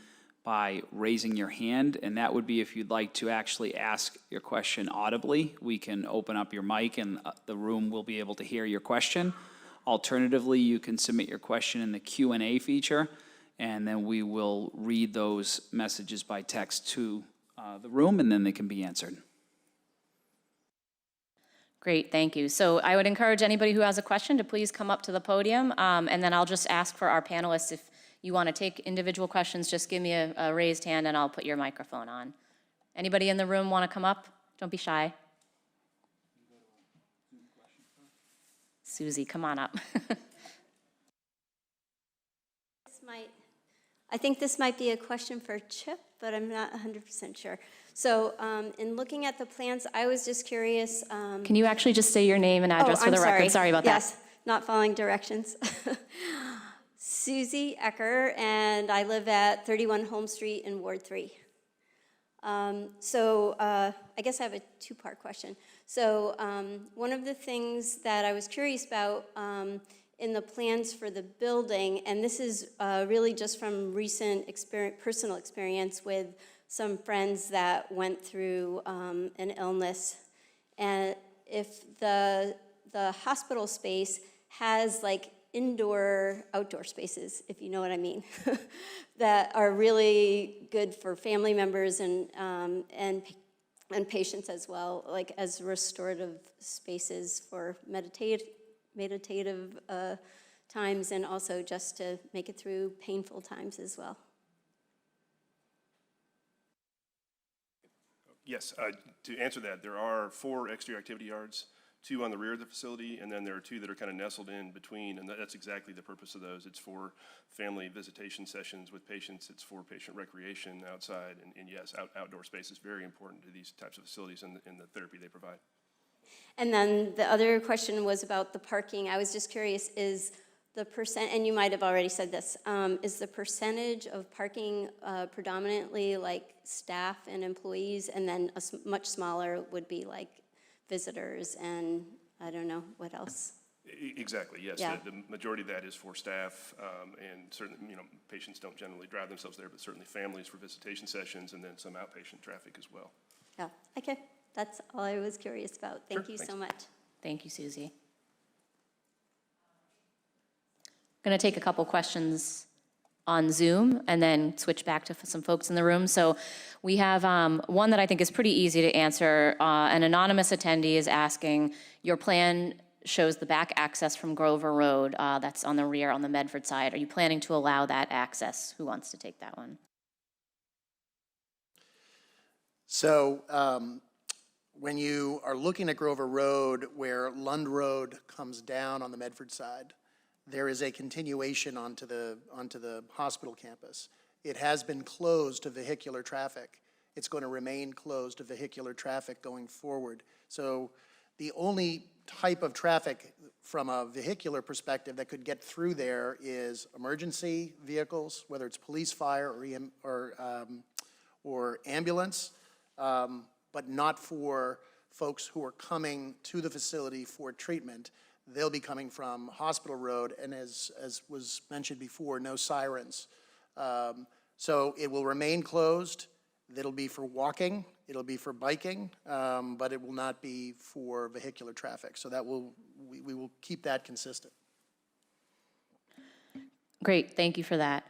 by raising your hand, and that would be if you'd like to actually ask your question audibly. We can open up your mic and the room will be able to hear your question. Alternatively, you can submit your question in the Q&A feature, and then we will read those messages by text to the room, and then they can be answered. Great, thank you. So I would encourage anybody who has a question to please come up to the podium, and then I'll just ask for our panelists, if you want to take individual questions, just give me a raised hand and I'll put your microphone on. Anybody in the room want to come up? Don't be shy. Susie, come on up. I think this might be a question for Chip, but I'm not 100% sure. So in looking at the plans, I was just curious. Can you actually just say your name and address for the record? Sorry about that. Yes, not following directions. Susie Ecker, and I live at 31 Holmes Street in Ward 3. I guess I have a two-part question. So one of the things that I was curious about in the plans for the building, and this is really just from recent personal experience with some friends that went through an illness, and if the hospital space has like outdoor spaces, if you know what I mean, that are really good for family members and patients as well, like as restorative spaces for meditative times, and also just to make it through painful times as well. Yes, to answer that, there are 4 exterior activity yards, 2 on the rear of the facility, and then there are 2 that are kind of nestled in between, and that's exactly the purpose of those. It's for family visitation sessions with patients. It's for patient recreation outside, and yes, outdoor space is very important to these types of facilities and the therapy they provide. And then the other question was about the parking. I was just curious, is the percent, and you might have already said this, is the percentage of parking predominantly like staff and employees, and then much smaller would be like visitors and I don't know what else? Exactly, yes. Yeah. The majority of that is for staff, and certainly, patients don't generally drive themselves there, but certainly families for visitation sessions, and then some outpatient traffic as well. Yeah, okay. That's all I was curious about. Thank you so much. Thank you, Susie. I'm going to take a couple questions on Zoom and then switch back to some folks in the room. So we have one that I think is pretty easy to answer. An anonymous attendee is asking, your plan shows the back access from Grover Road, that's on the rear on the Medford side. Are you planning to allow that access? Who wants to take that one? So when you are looking at Grover Road, where Lund Road comes down on the Medford side, there is a continuation onto the hospital campus. It has been closed to vehicular traffic. It's going to remain closed to vehicular traffic going forward. So the only type of traffic from a vehicular perspective that could get through there is emergency vehicles, whether it's police, fire, or ambulance, but not for folks who are coming to the facility for treatment. They'll be coming from Hospital Road, and as was mentioned before, no sirens. So it will remain closed. It'll be for walking, it'll be for biking, but it will not be for vehicular traffic. So that we will keep that consistent. Great, thank you for that.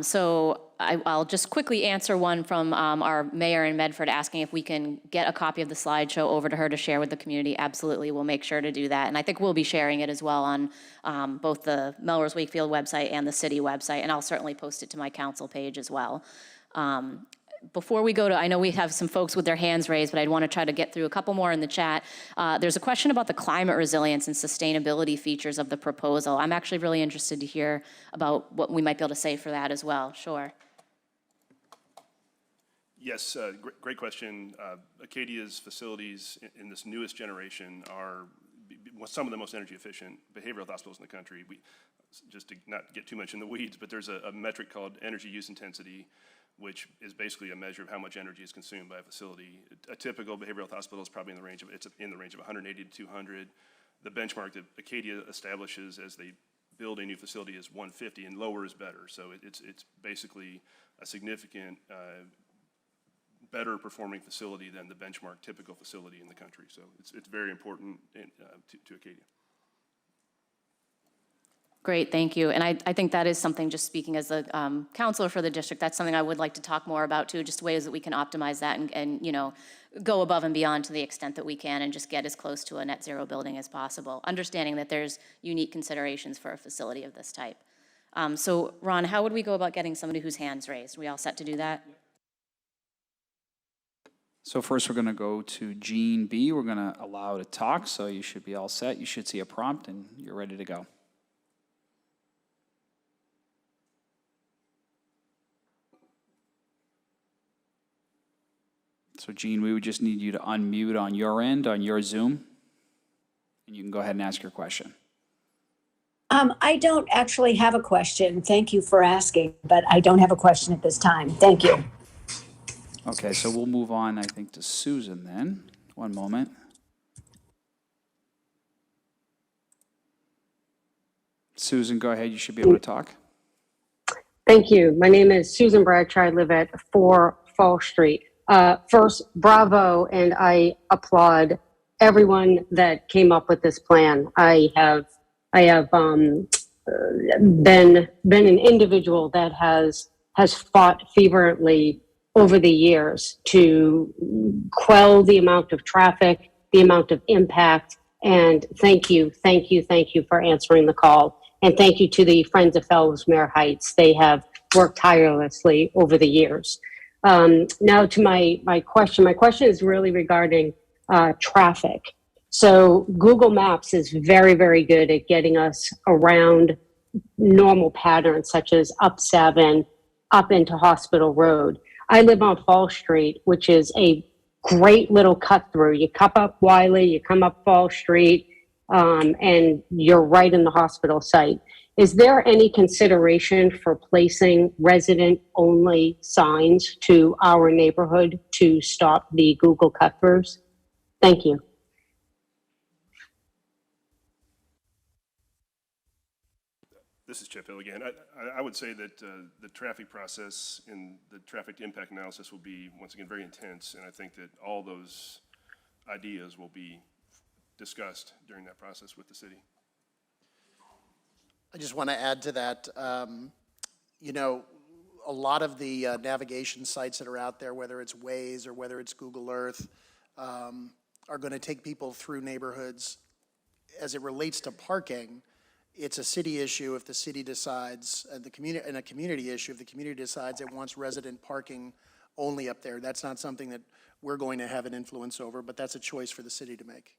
So I'll just quickly answer one from our mayor in Medford asking if we can get a copy of the slideshow over to her to share with the community. Absolutely, we'll make sure to do that. And I think we'll be sharing it as well on both the Melrose Wakefield website and the city website, and I'll certainly post it to my council page as well. Before we go to, I know we have some folks with their hands raised, but I'd want to try to get through a couple more in the chat. There's a question about the climate resilience and sustainability features of the proposal. I'm actually really interested to hear about what we might be able to say for that as well. Sure. Yes, great question. Acadia's facilities in this newest generation are some of the most energy efficient behavioral health hospitals in the country. Just to not get too much in the weeds, but there's a metric called energy use intensity, which is basically a measure of how much energy is consumed by a facility. A typical behavioral health hospital is probably in the range of 180 to 200. The benchmark that Acadia establishes as they build a new facility is 150, and lower is better. So it's basically a significant, better performing facility than the benchmark typical facility in the country. So it's very important to Acadia. Great, thank you. And I think that is something, just speaking as a counselor for the district, that's something I would like to talk more about too, just ways that we can optimize that and you know, go above and beyond to the extent that we can and just get as close to a net zero building as possible, understanding that there's unique considerations for a facility of this type. So Ron, how would we go about getting somebody whose hand's raised? Are we all set to do that? So first, we're going to go to Gene B. We're going to allow to talk, so you should be all set. You should see a prompt, and you're ready to go. So Gene, we would just need you to unmute on your end, on your Zoom, and you can go ahead and ask your question. I don't actually have a question. Thank you for asking, but I don't have a question at this time. Thank you. Okay, so we'll move on, I think, to Susan then. One moment. Susan, go ahead. You should be able to talk. Thank you. My name is Susan Bradshaw. I live at 4 Fall Street. First, bravo, and I applaud everyone that came up with this plan. I have been an individual that has fought fervently over the years to quell the amount of traffic, the amount of impact, and thank you for answering the call. And thank you to the Friends of Fellsmere Heights. They have worked tirelessly over the years. Now to my question. My question is really regarding traffic. So Google Maps is very, very good at getting us around normal patterns such as up 7, up into Hospital Road. I live on Fall Street, which is a great little cut through. You come up Wiley, you come up Fall Street, and you're right in the hospital site. Is there any consideration for placing resident-only signs to our neighborhood to stop the Google cut-throughs? Thank you. This is Chip Hill again. I would say that the traffic process and the traffic impact analysis will be, once again, very intense, and I think that all those ideas will be discussed during that process with the city. I just want to add to that, you know, a lot of the navigation sites that are out there, whether it's Waze or whether it's Google Earth, are going to take people through neighborhoods. As it relates to parking, it's a city issue if the city decides, and a community issue if the community decides it wants resident parking only up there. That's not something that we're going to have an influence over, but that's a choice for the city to make.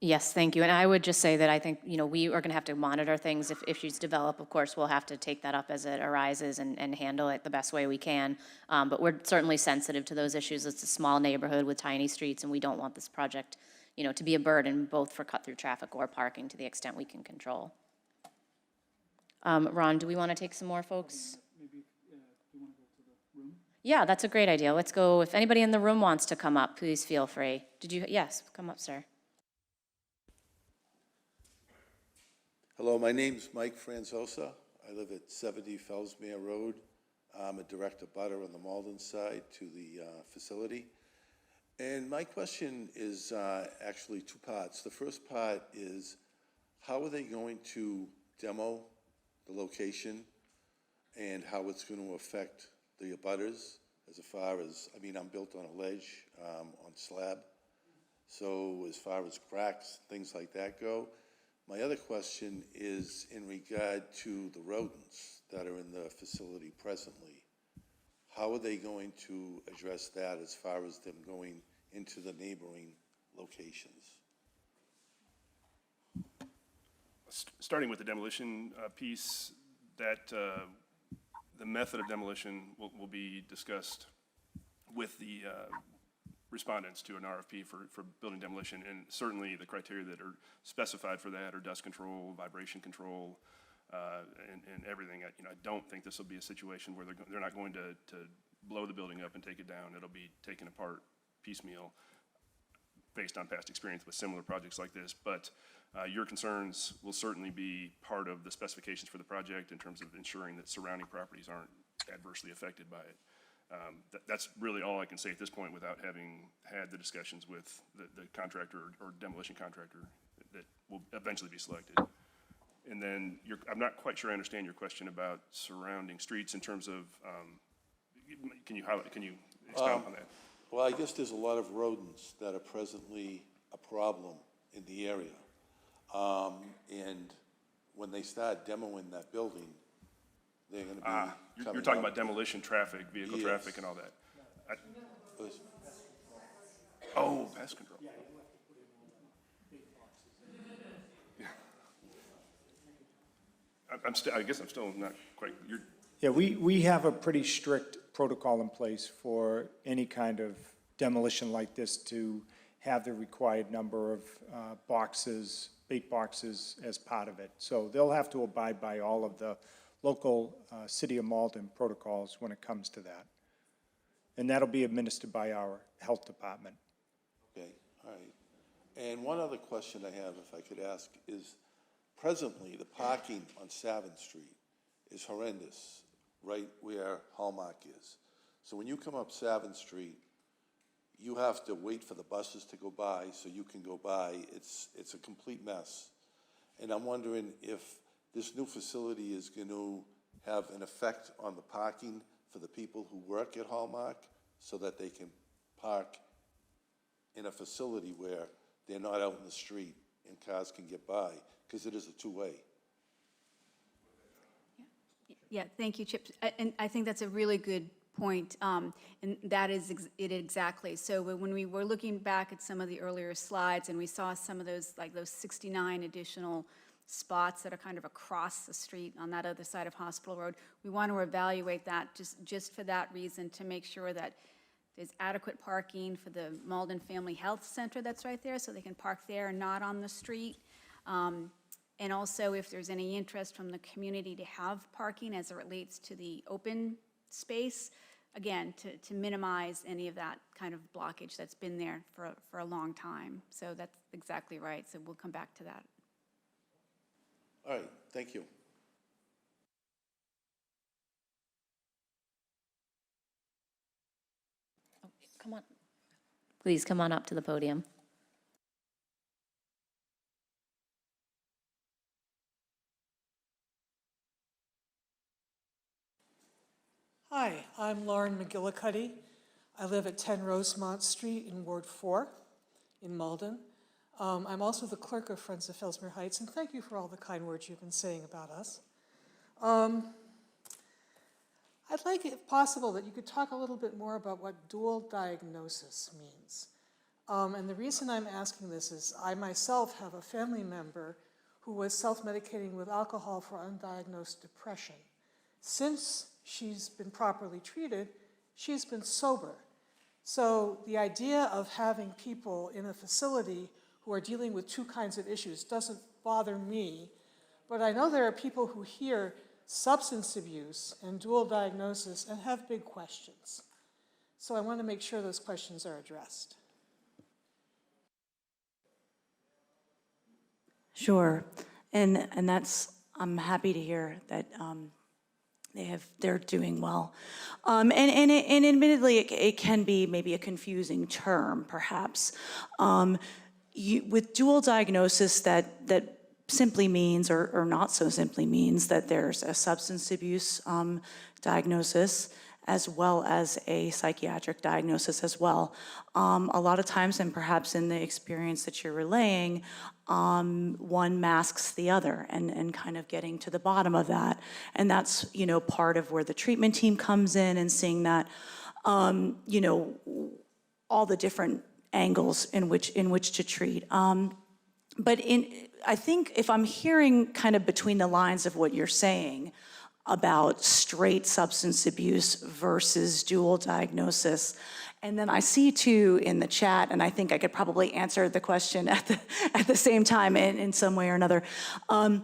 Yes, thank you. And I would just say that I think, you know, we are going to have to monitor things. If issues develop, of course, we'll have to take that up as it arises and handle it the best way we can. But we're certainly sensitive to those issues. It's a small neighborhood with tiny streets, and we don't want this project, you know, to be a burden both for cut-through traffic or parking to the extent we can control. Ron, do we want to take some more folks? Maybe you want to go to the room? Yeah, that's a great idea. Let's go. If anybody in the room wants to come up, please feel free. Yes, come up, sir. Hello, my name's Mike Franzosa. I live at 70 Fellsmere Road. I'm a direct abutter on the Malden side to the facility. And my question is actually 2 parts. The first part is, how are they going to demo the location and how it's going to affect the abutters as far as, I mean, I'm built on a ledge on slab. So as far as cracks, things like that go. My other question is in regard to the rodents that are in the facility presently. How are they going to address that as far as them going into the neighboring locations? Starting with the demolition piece, that the method of demolition will be discussed with the respondents to an RFP for building demolition, and certainly the criteria that are specified for that are dust control, vibration control, and everything. I don't think this will be a situation where they're not going to blow the building up and take it down. It'll be taken apart piecemeal based on past experience with similar projects like this. But Your concerns will certainly be part of the specifications for the project in terms of ensuring that surrounding properties aren't adversely affected by it. That's really all I can say at this point without having had the discussions with the contractor or demolition contractor that will eventually be selected. And then I'm not quite sure I understand your question about surrounding streets in terms of, can you expound on that? Well, I guess there's a lot of rodents that are presently a problem in the area. And when they start demoing that building, they're gonna be coming You're talking out. about demolition traffic, vehicle Yes. traffic and all that. Oh, pest control. Yeah. I guess I'm still not quite, Yeah, we have a pretty strict protocol in place for any kind of demolition like this to have the required number of boxes, bait boxes as part of it. So they'll have to abide by all of the local City of Malden protocols when it comes to that. And that'll be administered by our health department. Okay, all right. And one other question I have, if I could ask, is presently the parking on 7th Street is horrendous, right where Hallmark is. So when you come up 7th Street, you have to wait for the buses to go by so you can go by. It's a complete mess. And I'm wondering if this new facility is going to have an effect on the parking for the people who work at Hallmark so that they can park in a facility where they're not out in the street and cars can get by, because it is a two-way. Yeah, thank you, Chip. And I think that's a really good point, and that is it exactly. So when we were looking back at some of the earlier slides and we saw some of those, like those 69 additional spots that are kind of across the street on that other side of Hospital Road, we want to evaluate that just for that reason, to make sure that there's adequate parking for the Malden Family Health Center that's right there, so they can park there and not on the street. And also if there's any interest from the community to have parking as it relates to the open space, again, to minimize any of that kind of blockage that's been there for a long time. So that's exactly right. So we'll come back to that. All right, thank you. Come on. Please come on up to the podium. Hi, I'm Lauren McGillicuddy. I live at 10 Rosemont Street in Ward 4 in Malden. I'm also the clerk of Friends of Fellsmere Heights, and thank you for all the kind words you've been saying about us. I'd like, if possible, that you could talk a little bit more about what dual diagnosis means. And the reason I'm asking this is I myself have a family member who was self-medicating with alcohol for undiagnosed depression. Since she's been properly treated, she's been sober. So the idea of having people in a facility who are dealing with two kinds of issues doesn't bother me, but I know there are people who hear substance abuse and dual diagnosis and have big questions. So I want to make sure those questions are addressed. Sure, and that's, I'm happy to hear that they're doing well. And admittedly, it can be maybe a confusing term, perhaps. With dual diagnosis, that simply means, or not so simply means, that there's a substance abuse diagnosis as well as a psychiatric diagnosis as well. A lot of times, and perhaps in the experience that you're relaying, one masks the other, and kind of getting to the bottom of that. And that's, part of where the treatment team comes in and seeing that, all the different angles in which to treat. But I think if I'm hearing kind of between the lines of what you're saying about straight substance abuse versus dual diagnosis, and then I see too in the chat, and I think I could probably answer the question at the same time in some way or another. The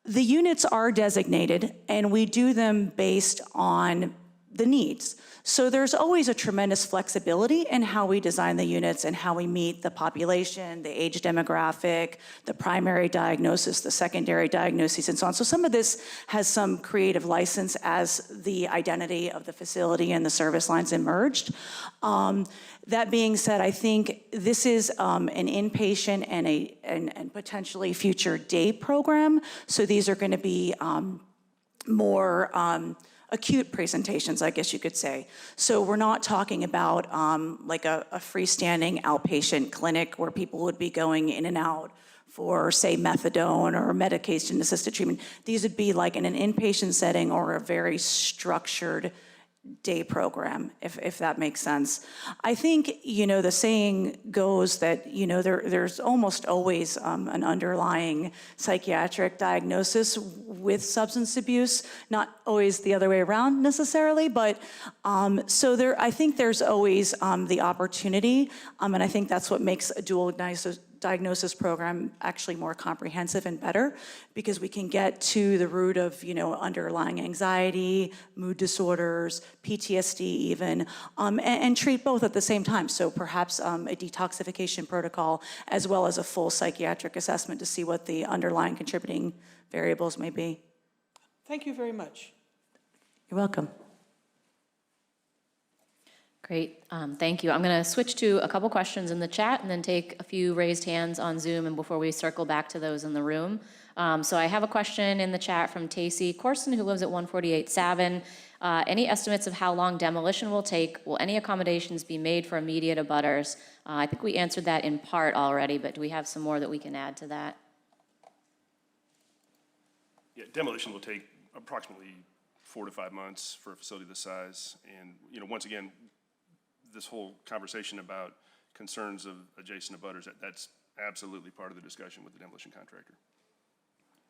units are designated, and we do them based on the needs. So there's always a tremendous flexibility in how we design the units and how we meet the population, the age demographic, the primary diagnosis, the secondary diagnoses, and so on. So some of this has some creative license as the identity of the facility and the service lines emerged. That being said, I think this is an inpatient and potentially future day program. So these are going to be more acute presentations, I guess you could say. So we're not talking about like a freestanding outpatient clinic where people would be going in and out for, say, methadone or medication-assisted treatment. These would be like in an inpatient setting or a very structured day program, if that makes sense. I think, the saying goes that, there's almost always an underlying psychiatric diagnosis with substance abuse, not always the other way around necessarily, but so I think there's always the opportunity, and I think that's what makes a dual diagnosis program actually more comprehensive and better, because we can get to the root of underlying anxiety, mood disorders, PTSD even, and treat both at the same time. So perhaps a detoxification protocol as well as a full psychiatric assessment to see what the underlying contributing variables may be. Thank you very much. You're welcome. Great, thank you. I'm going to switch to a couple questions in the chat and then take a few raised hands on Zoom and before we circle back to those in the room. So I have a question in the chat from Tacey Corson, who lives at 148 Savin. Any estimates of how long demolition will take? Will any accommodations be made for immediate abutters? I think we answered that in part already, but do we have some more that we can add to that? Yeah, demolition will take approximately 4 to 5 months for a facility this size. And, once again, this whole conversation about concerns of adjacent abutters, that's absolutely part of the discussion with the demolition contractor.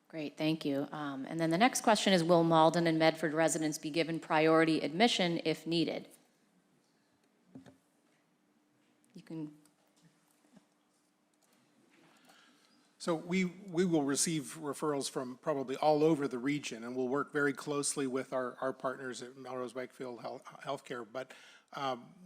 Great, thank you. And then the next question is, will Malden and Medford residents be given priority admission if needed? You can. So we will receive referrals from probably all over the region, and we'll work very closely with our partners at MelroseWakefield Healthcare. But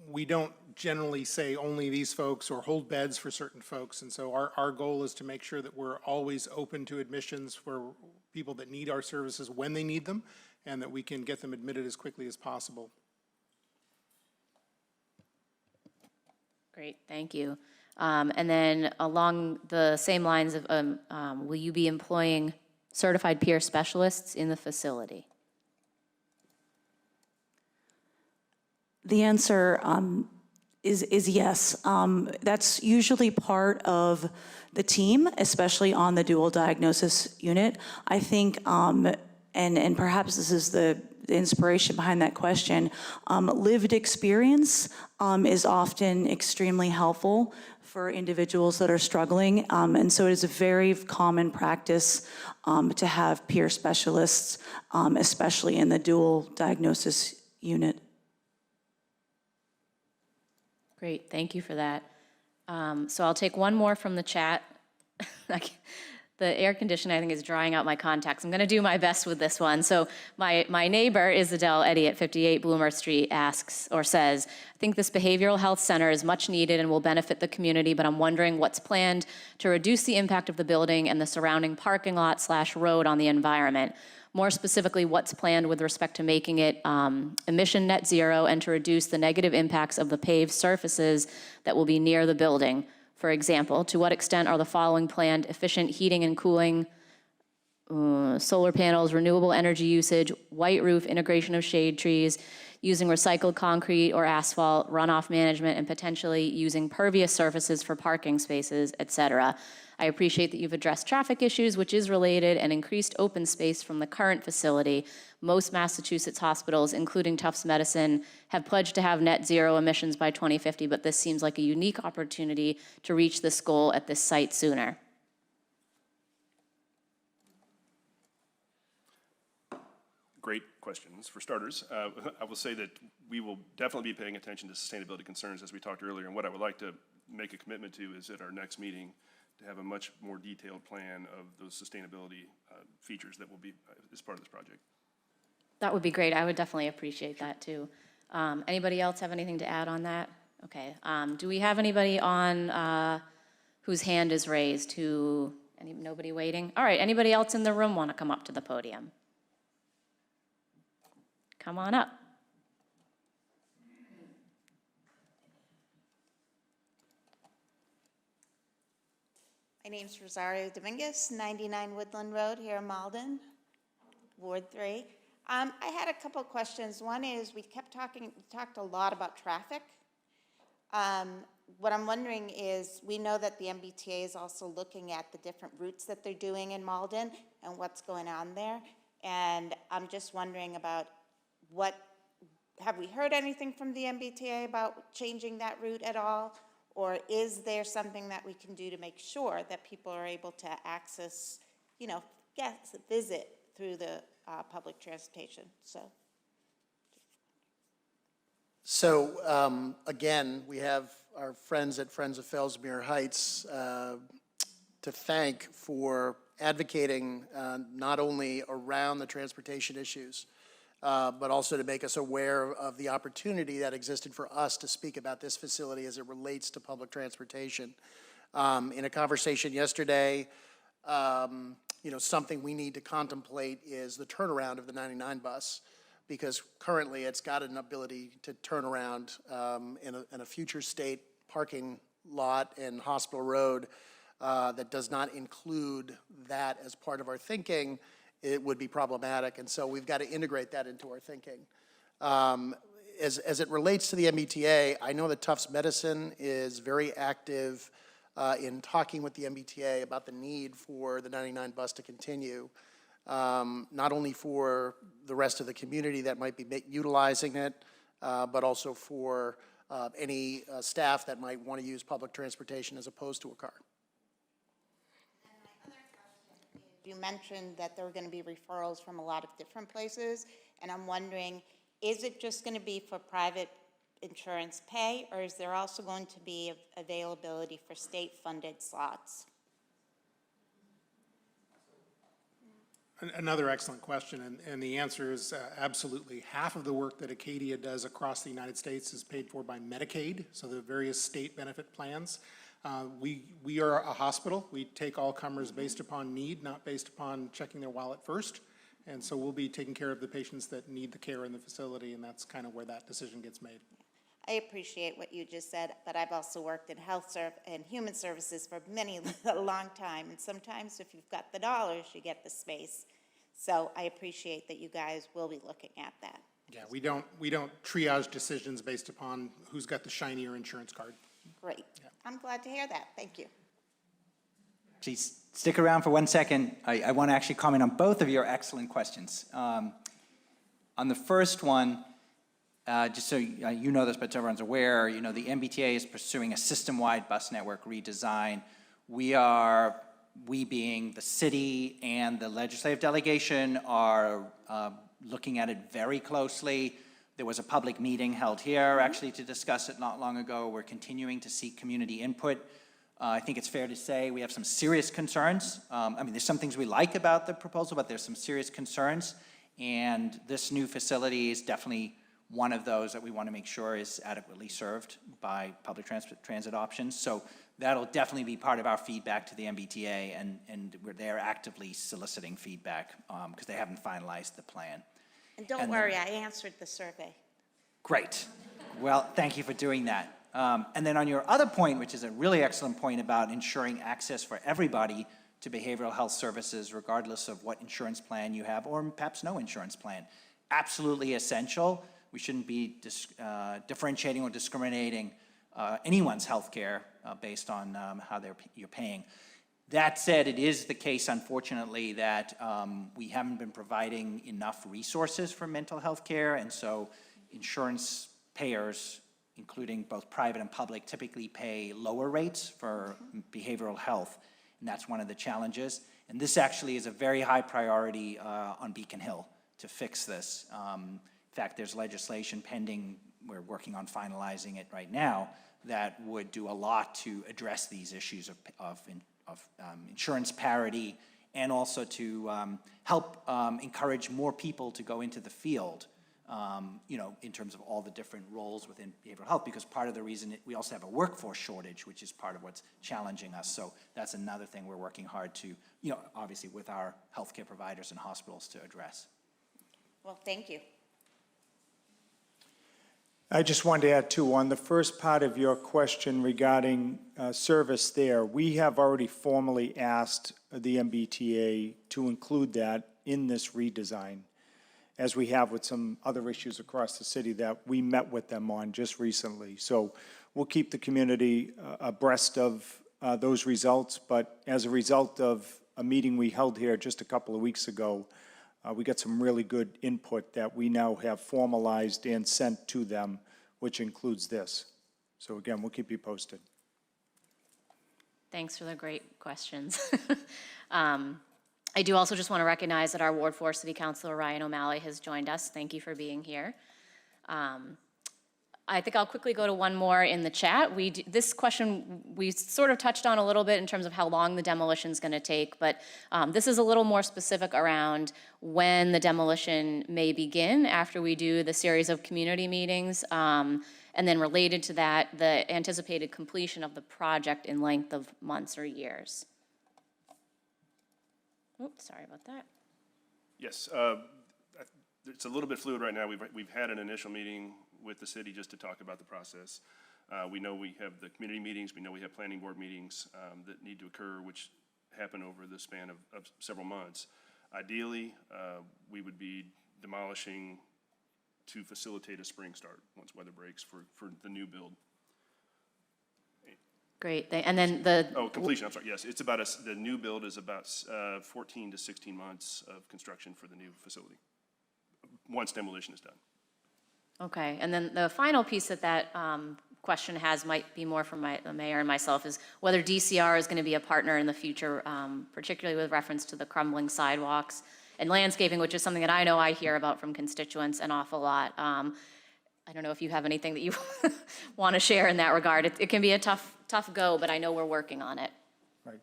we don't generally say only these folks or hold beds for certain folks. And so our goal is to make sure that we're always open to admissions for people that need our services when they need them, and that we can get them admitted as quickly as possible. Great, thank you. And then along the same lines of, will you be employing certified peer specialists in the facility? The answer is yes. That's usually part of the team, especially on the dual diagnosis unit. I think, and perhaps this is the inspiration behind that question, lived experience is often extremely helpful for individuals that are struggling. And so it is a very common practice to have peer specialists, especially in the dual diagnosis unit. Great, thank you for that. So I'll take one more from the chat. The air conditioner, I think, is drying out my contacts. I'm going to do my best with this one. So my neighbor, Isabel Eddy at 58 Bloomer Street, asks or says, I think this behavioral health center is much needed and will benefit the community, but I'm wondering what's planned to reduce the impact of the building and the surrounding parking lot / road on the environment. More specifically, what's planned with respect to making it emission net zero and to reduce the negative impacts of the paved surfaces that will be near the building. For example, to what extent are the following planned: efficient heating and cooling, solar panels, renewable energy usage, white roof, integration of shade trees, using recycled concrete or asphalt, runoff management, and potentially using pervious surfaces for parking spaces, etc. I appreciate that you've addressed traffic issues, which is related, and increased open space from the current facility. Most Massachusetts hospitals, including Tufts Medicine, have pledged to have net zero emissions by 2050, but this seems like a unique opportunity to reach this goal at this site sooner. Great questions. For starters, I will say that we will definitely be paying attention to sustainability concerns, as we talked earlier, and what I would like to make a commitment to is at our next meeting to have a much more detailed plan of those sustainability features that will be as part of this project. That would be great. I would definitely appreciate that too. Anybody else have anything to add on that? Okay. Do we have anybody on whose hand is raised? Nobody waiting? All right. Anybody else in the room want to come up to the podium? Come on up. My name's Rosario Dominguez, 99 Woodland Road here in Malden, Ward 3. I had a couple of questions. One is we talked a lot about traffic. What I'm wondering is, we know that the MBTA is also looking at the different routes that they're doing in Malden and what's going on there. And I'm just wondering about have we heard anything from the MBTA about changing that route at all? Or is there something that we can do to make sure that people are able to access, visit through the public transportation? So again, we have our friends at Friends of Fellsmere Heights to thank for advocating not only around the transportation issues, but also to make us aware of the opportunity that existed for us to speak about this facility as it relates to public transportation. In a conversation yesterday, something we need to contemplate is the turnaround of the 99 bus, because currently it's got an ability to turn around in a future state parking lot in Hospital Road that does not include that as part of our thinking. It would be problematic, and so we've got to integrate that into our thinking. As it relates to the MBTA, I know that Tufts Medicine is very active in talking with the MBTA about the need for the 99 bus to continue, not only for the rest of the community that might be utilizing it, but also for any staff that might want to use public transportation as opposed to a car. You mentioned that there were going to be referrals from a lot of different places, and I'm wondering, is it just going to be for private insurance pay, or is there also going to be availability for state-funded slots? Another excellent question, and the answer is absolutely. Half of the work that Acadia does across the United States is paid for by Medicaid, so the various state benefit plans. We are a hospital. We take all comers based upon need, not based upon checking their wallet first. And so we'll be taking care of the patients that need the care in the facility, and that's kind of where that decision gets made. I appreciate what you just said, but I've also worked in and human services for a long time. And sometimes if you've got the dollars, you get the space. So I appreciate that you guys will be looking at that. Yeah, we don't triage decisions based upon who's got the shinier insurance card. Great. Yeah. I'm glad to hear that. Thank you. Please stick around for 1 second. I want to actually comment on both of your excellent questions. On the first one, just so you know this, but everyone's aware, the MBTA is pursuing a system-wide bus network redesign. We being the city and the legislative delegation are looking at it very closely. There was a public meeting held here actually to discuss it not long ago. We're continuing to seek community input. I think it's fair to say we have some serious concerns. There's some things we like about the proposal, but there's some serious concerns. And this new facility is definitely one of those that we want to make sure is adequately served by public transit options. So that'll definitely be part of our feedback to the MBTA, and they're actively soliciting feedback because they haven't finalized the plan. And don't worry, I answered the survey. Great. Well, thank you for doing that. And then on your other point, which is a really excellent point about ensuring access for everybody to behavioral health services, regardless of what insurance plan you have, or perhaps no insurance plan, absolutely essential. We shouldn't be differentiating or discriminating anyone's health care based on how you're paying. That said, it is the case, unfortunately, that we haven't been providing enough resources for mental health care, and so insurance payers, including both private and public, typically pay lower rates for behavioral health, and that's one of the challenges. And this actually is a very high priority on Beacon Hill to fix this. In fact, there's legislation pending, we're working on finalizing it right now, that would do a lot to address these issues of insurance parity and also to help encourage more people to go into the field, in terms of all the different roles within behavioral health, because part of the reason we also have a workforce shortage, which is part of what's challenging us. So that's another thing we're working hard to, obviously with our healthcare providers and hospitals to address. Well, thank you. I just wanted to add too, on the first part of your question regarding service there, we have already formally asked the MBTA to include that in this redesign, as we have with some other issues across the city that we met with them on just recently. So we'll keep the community abreast of those results, but as a result of a meeting we held here just a couple of weeks ago, we got some really good input that we now have formalized and sent to them, which includes this. So again, we'll keep you posted. Thanks for the great questions. I do also just want to recognize that our Ward 4 City Councilor Ryan O'Malley has joined us. Thank you for being here. I think I'll quickly go to one more in the chat. This question we sort of touched on a little bit in terms of how long the demolition is going to take, but this is a little more specific around when the demolition may begin after we do the series of community meetings, and then related to that, the anticipated completion of the project in length of months or years. Oops, sorry about that. Yes, it's a little bit fluid right now. We've had an initial meeting with the city just to talk about the process. We know we have the community meetings, we know we have planning board meetings that need to occur, which happen over the span of several months. Ideally, we would be demolishing to facilitate a spring start once weather breaks for the new build. Great, and then the... Oh, completion, I'm sorry, yes. It's about, the new build is about 14 to 16 months of construction for the new facility, once demolition is done. Okay, and then the final piece that question has, might be more from the mayor and myself, is whether DCR is going to be a partner in the future, particularly with reference to the crumbling sidewalks and landscaping, which is something that I know I hear about from constituents an awful lot. I don't know if you have anything that you want to share in that regard. It can be a tough go, but I know we're working on it. Right.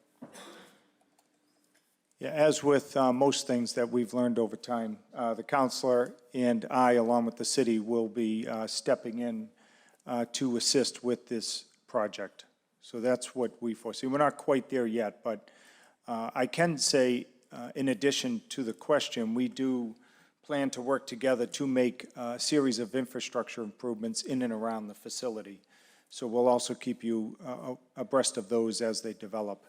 Yeah, as with most things that we've learned over time, the councilor and I, along with the city, will be stepping in to assist with this project. So that's what we foresee. We're not quite there yet, but I can say, in addition to the question, we do plan to work together to make a series of infrastructure improvements in and around the facility. So we'll also keep you abreast of those as they develop.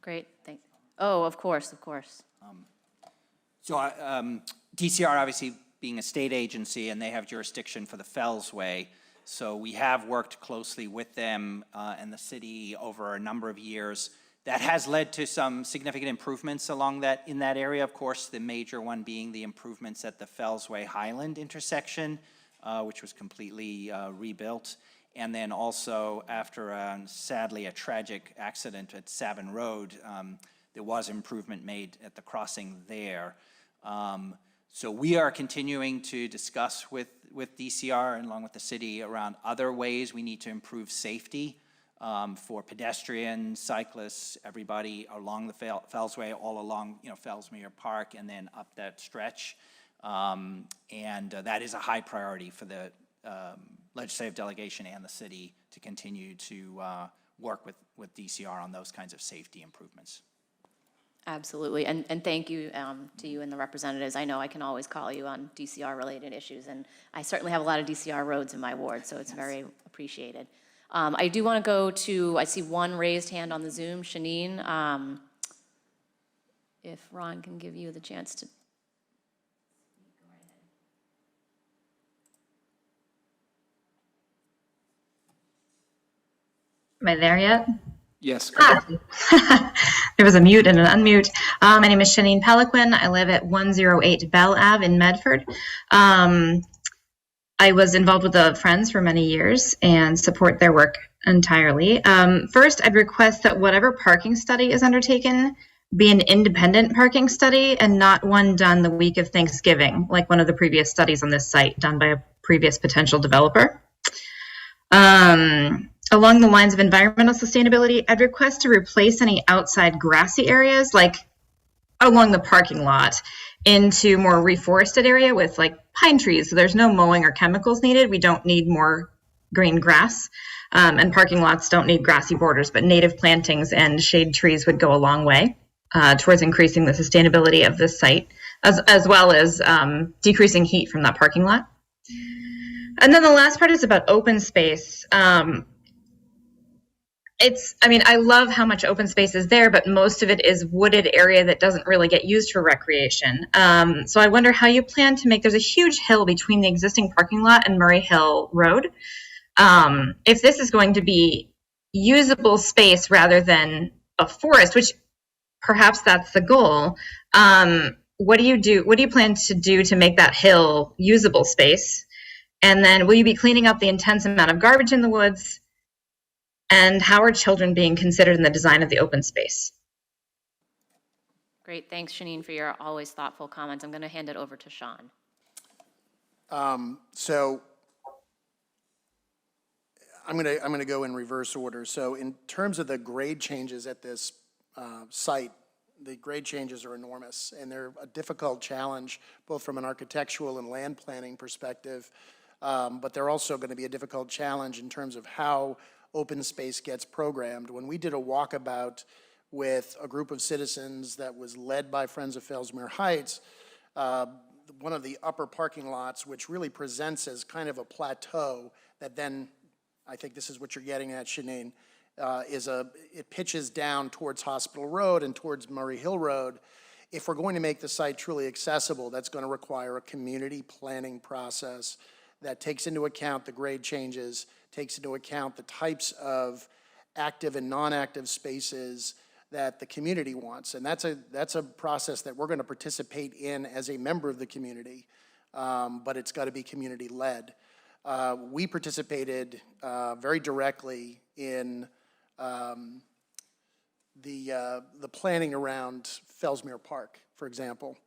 Great, thanks. Oh, of course, of course. DCR obviously being a state agency, and they have jurisdiction for the Fellsway. So we have worked closely with them and the city over a number of years. That has led to some significant improvements in that area. Of course, the major one being the improvements at the Fellsway Highland intersection, which was completely rebuilt. And then also after, sadly, a tragic accident at Savin Road, there was improvement made at the crossing there. So we are continuing to discuss with DCR and along with the city around other ways we need to improve safety for pedestrians, cyclists, everybody along the Fellsway, all along, Fellsmere Park, and then up that stretch. That is a high priority for the legislative delegation and the city to continue to work with DCR on those kinds of safety improvements. Absolutely, and thank you to you and the representatives. I know I can always call you on DCR-related issues, and I certainly have a lot of DCR roads in my ward, so it's very appreciated. I do want to go to, I see one raised hand on the Zoom, Shanine. If Ron can give you the chance to. Am I there yet? Yes. There was a mute and an unmute. My name is Shanine Peliquin. I live at 108 Bell Ave in Medford. I was involved with the Friends for many years and support their work entirely. First, I'd request that whatever parking study is undertaken be an independent parking study and not one done the week of Thanksgiving, like one of the previous studies on this site done by a previous potential developer. along the lines of environmental sustainability, I'd request to replace any outside grassy areas, like along the parking lot, into more reforested area with like pine trees. So there's no mowing or chemicals needed. We don't need more green grass. And parking lots don't need grassy borders, but native plantings and shade trees would go a long way towards increasing the sustainability of this site, as well as decreasing heat from that parking lot. And then the last part is about open space. I love how much open space is there, but most of it is wooded area that doesn't really get used for recreation. So I wonder how you plan to there's a huge hill between the existing parking lot and Murray Hill Road. If this is going to be usable space rather than a forest, which perhaps that's the goal, what do you plan to do to make that hill usable space? And then will you be cleaning up the intense amount of garbage in the woods? And how are children being considered in the design of the open space? Great, thanks Shanine for your always thoughtful comments. I'm going to hand it over to Sean. So I'm gonna go in reverse order. So in terms of the grade changes at this site, the grade changes are enormous, and they're a difficult challenge, both from an architectural and land planning perspective, but they're also going to be a difficult challenge in terms of how open space gets programmed. When we did a walkabout with a group of citizens that was led by Friends of Fellsmere Heights, one of the upper parking lots, which really presents as kind of a plateau that then, I think this is what you're getting at, Shanine, it pitches down towards Hospital Road and towards Murray Hill Road. If we're going to make the site truly accessible, that's going to require a community planning process that takes into account the grade changes, takes into account the types of active and non-active spaces that the community wants. And that's a process that we're going to participate in as a member of the community, but it's got to be community-led. We participated very directly in the planning around Fellsmere Park, for example.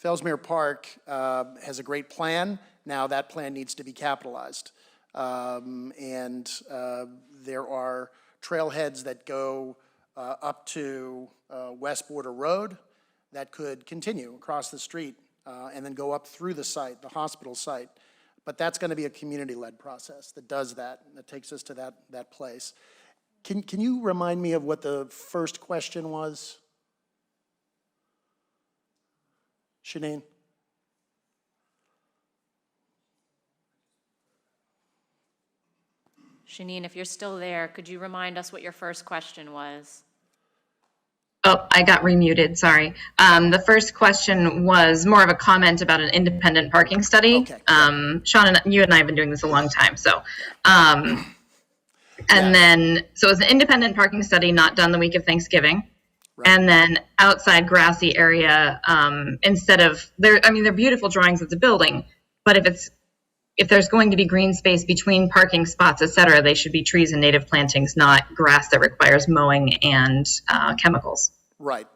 Fellsmere Park has a great plan. Now that plan needs to be capitalized. And there are trailheads that go up to West Border Road that could continue across the street and then go up through the site, the hospital site. But that's going to be a community-led process that does that takes us to that place. Can you remind me of what the first question was? Shanine? Shanine, if you're still there, could you remind us what your first question was? Oh, I got remuted, sorry. The first question was more of a comment about an independent parking study. Okay. Sean, you and I have been doing this a long time, so. Then, so it's an independent parking study not done the week of Thanksgiving. Right. And then outside grassy area, instead of, they're beautiful drawings of the building, but if there's going to be green space between parking spots, et cetera, they should be trees and native plantings, not grass that requires mowing and chemicals. Right.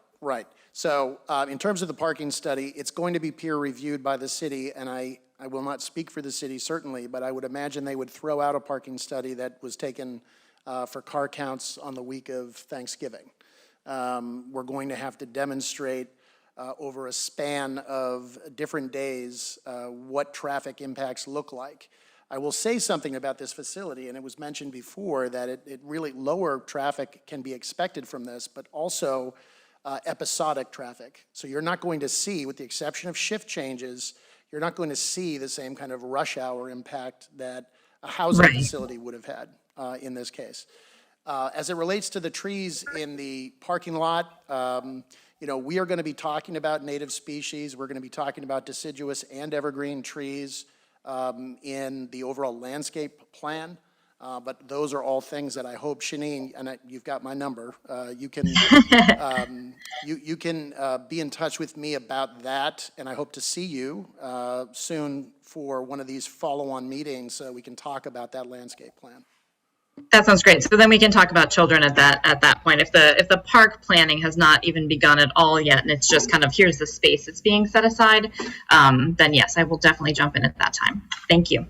So in terms of the parking study, it's going to be peer reviewed by the city, and I will not speak for the city certainly, but I would imagine they would throw out a parking study that was taken for car counts on the week of Thanksgiving. We're going to have to demonstrate over a span of different days what traffic impacts look like. I will say something about this facility, and it was mentioned before that it really lower traffic can be expected from this, but also episodic traffic. So you're not going to see, with the exception of shift changes, you're not going to see the same kind of rush hour impact that a housing facility would have had in this case. As it relates to the trees in the parking lot, we are going to be talking about native species. We're going to be talking about deciduous and evergreen trees in the overall landscape plan. But those are all things that I hope, Shanine, and you've got my number, you can be in touch with me about that, and I hope to see you soon for one of these follow-on meetings so we can talk about that landscape plan. That sounds great. So then we can talk about children at that point. If the park planning has not even begun at all yet, and it's just kind of here's the space that's being set aside, then yes, I will definitely jump in at that time. Thank you.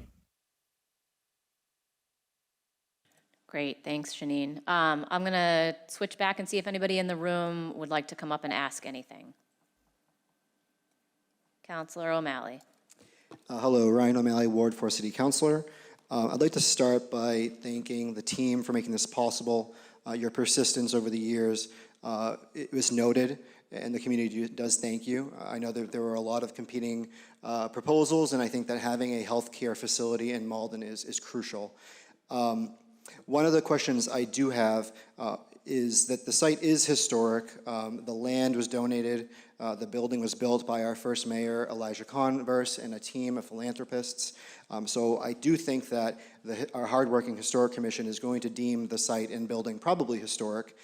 Great, thanks, Janine. I'm going to switch back and see if anybody in the room would like to come up and ask anything. Councilor O'Malley. Hello, Ryan O'Malley, Ward 4 City Councilor. I'd like to start by thanking the team for making this possible. Your persistence over the years, it was noted, and the community does thank you. I know that there were a lot of competing proposals, and I think that having a healthcare facility in Malden is crucial. One of the questions I do have is that the site is historic. The land was donated. The building was built by our first mayor, Elijah Converse, and a team of philanthropists. So I do think that our hardworking historic commission is going to deem the site and building probably historic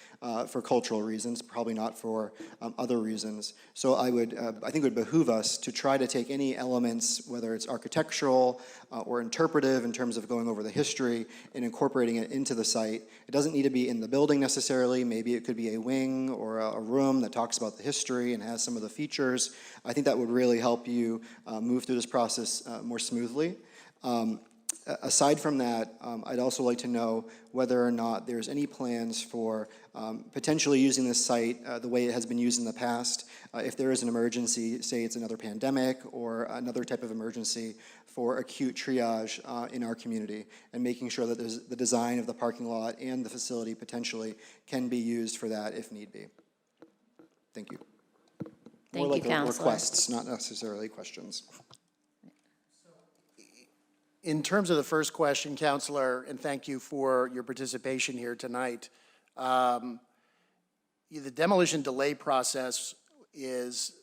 for cultural reasons, probably not for other reasons. So I think it would behoove us to try to take any elements, whether it's architectural or interpretive in terms of going over the history and incorporating it into the site. It doesn't need to be in the building necessarily. Maybe it could be a wing or a room that talks about the history and has some of the features. I think that would really help you move through this process more smoothly. Aside from that, I'd also like to know whether or not there's any plans for potentially using this site the way it has been used in the past. If there is an emergency, say it's another pandemic or another type of emergency, for acute triage in our community, and making sure that the design of the parking lot and the facility potentially can be used for that if need be. Thank you. Thank More you, like Councilor. requests, not necessarily questions. In terms of the first question, Counselor, and thank you for your participation here tonight, the demolition delay process is,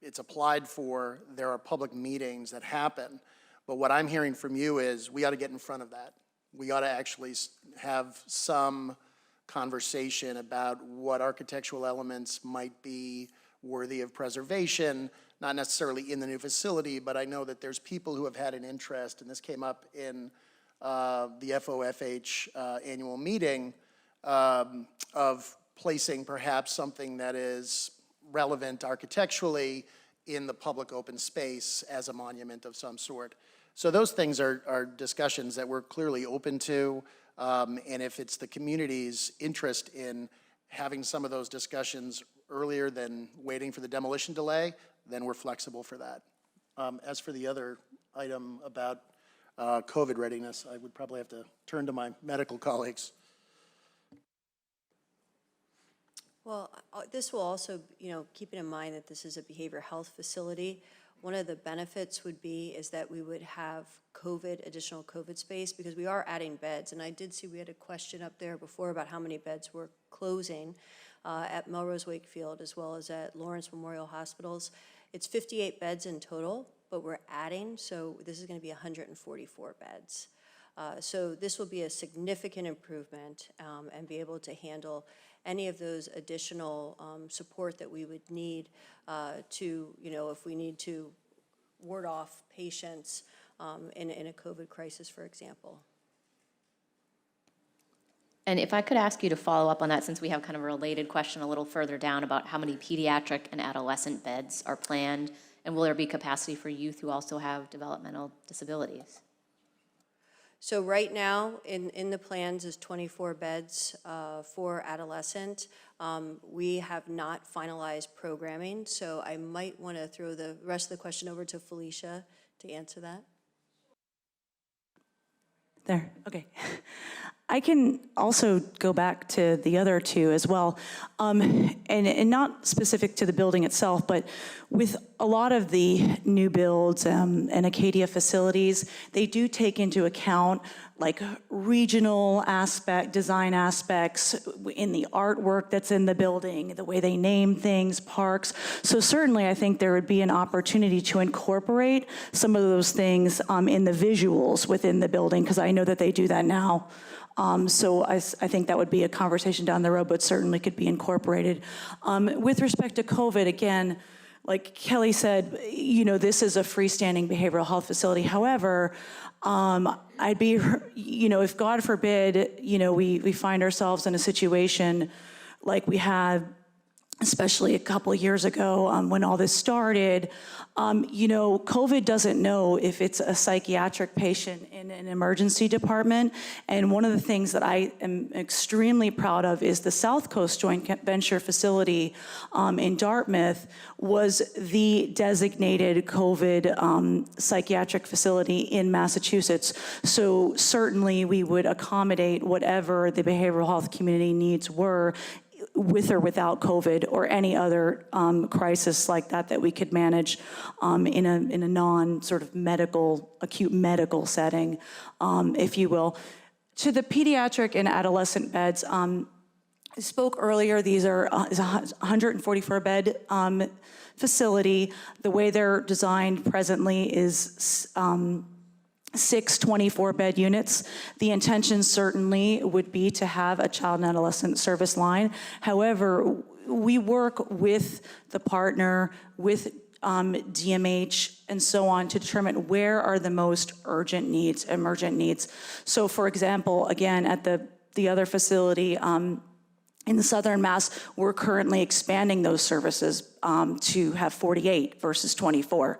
it's applied for, there are public meetings that happen, but what I'm hearing from you is we ought to get in front of that. We ought to actually have some conversation about what architectural elements might be worthy of preservation, not necessarily in the new facility, but I know that there's people who have had an interest, and this came up in the FOFH annual meeting, of placing perhaps something that is relevant architecturally in the public open space as a monument of some sort. So those things are discussions that we're clearly open to, and if it's the community's interest in having some of those discussions earlier than waiting for the demolition delay, then we're flexible for that. As for the other item about COVID readiness, I would probably have to turn to my medical colleagues. Well, this will also, keeping in mind that this is a behavioral health facility, one of the benefits would be is that we would have additional COVID space, because we are adding beds. And I did see we had a question up there before about how many beds we're closing at Melrose Wakefield as well as at Lawrence Memorial Hospitals. It's 58 beds in total, but we're adding, so this is going to be 144 beds. So this will be a significant improvement and be able to handle any of those additional support that we would need to, if we need to ward off patients in a COVID crisis, for example. And if I could ask you to follow up on that, since we have kind of a related question a little further down about how many pediatric and adolescent beds are planned, and will there be capacity for youth who also have developmental disabilities? So right now, in the plans is 24 beds for adolescent. We have not finalized programming, so I might want to throw the rest of the question over to Felicia to answer that. There, okay. I can also go back to the other two as well, and not specific to the building itself, but with a lot of the new builds and Acadia facilities, they do take into account like regional design aspects in the artwork that's in the building, the way they name things, parks. So certainly I think there would be an opportunity to incorporate some of those things in the visuals within the building, because I know that they do that now. So I think that would be a conversation down the road, but certainly could be incorporated. With respect to COVID, again, like Kelly said, this is a freestanding behavioral health facility. However, I'd be, if God forbid, we find ourselves in a situation like we had especially a couple of years ago when all this started, COVID doesn't know if it's a psychiatric patient in an emergency department. And one of the things that I am extremely proud of is the South Coast Joint Venture facility in Dartmouth was the designated COVID psychiatric facility in Massachusetts. So certainly we would accommodate whatever the behavioral health community needs were, with or without COVID or any other crisis like that we could manage in a non sort of acute medical setting, if you will. To the pediatric and adolescent beds, I spoke earlier, these are is a 144 bed facility. The way they're designed presently is 6 24-bed units. The intention certainly would be to have a child and adolescent service line. However, we work with the partner, with DMH and so on to determine where are the most urgent needs, emergent needs. So for example, again, at the other facility in the Southern Mass, we're currently expanding those services to have 48 versus 24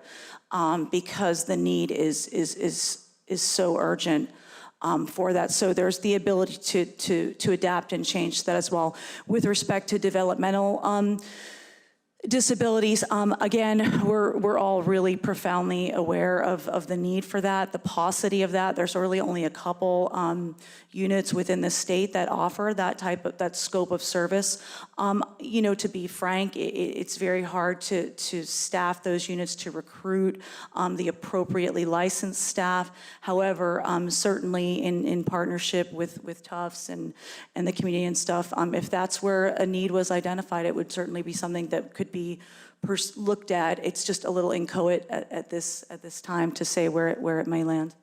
because the need is so urgent for that. So there's the ability to adapt and change that as well. With respect to developmental disabilities, again, we're all really profoundly aware of the need for that, the paucity of that. There's really only a couple units within the state that offer that scope of service. To be frank, it's very hard to staff those units, to recruit the appropriately licensed staff. However, certainly in partnership with Tufts and the community and stuff, if that's where a need was identified, it would certainly be something that could be looked at. It's just a little inchoate at this time to say where it may land.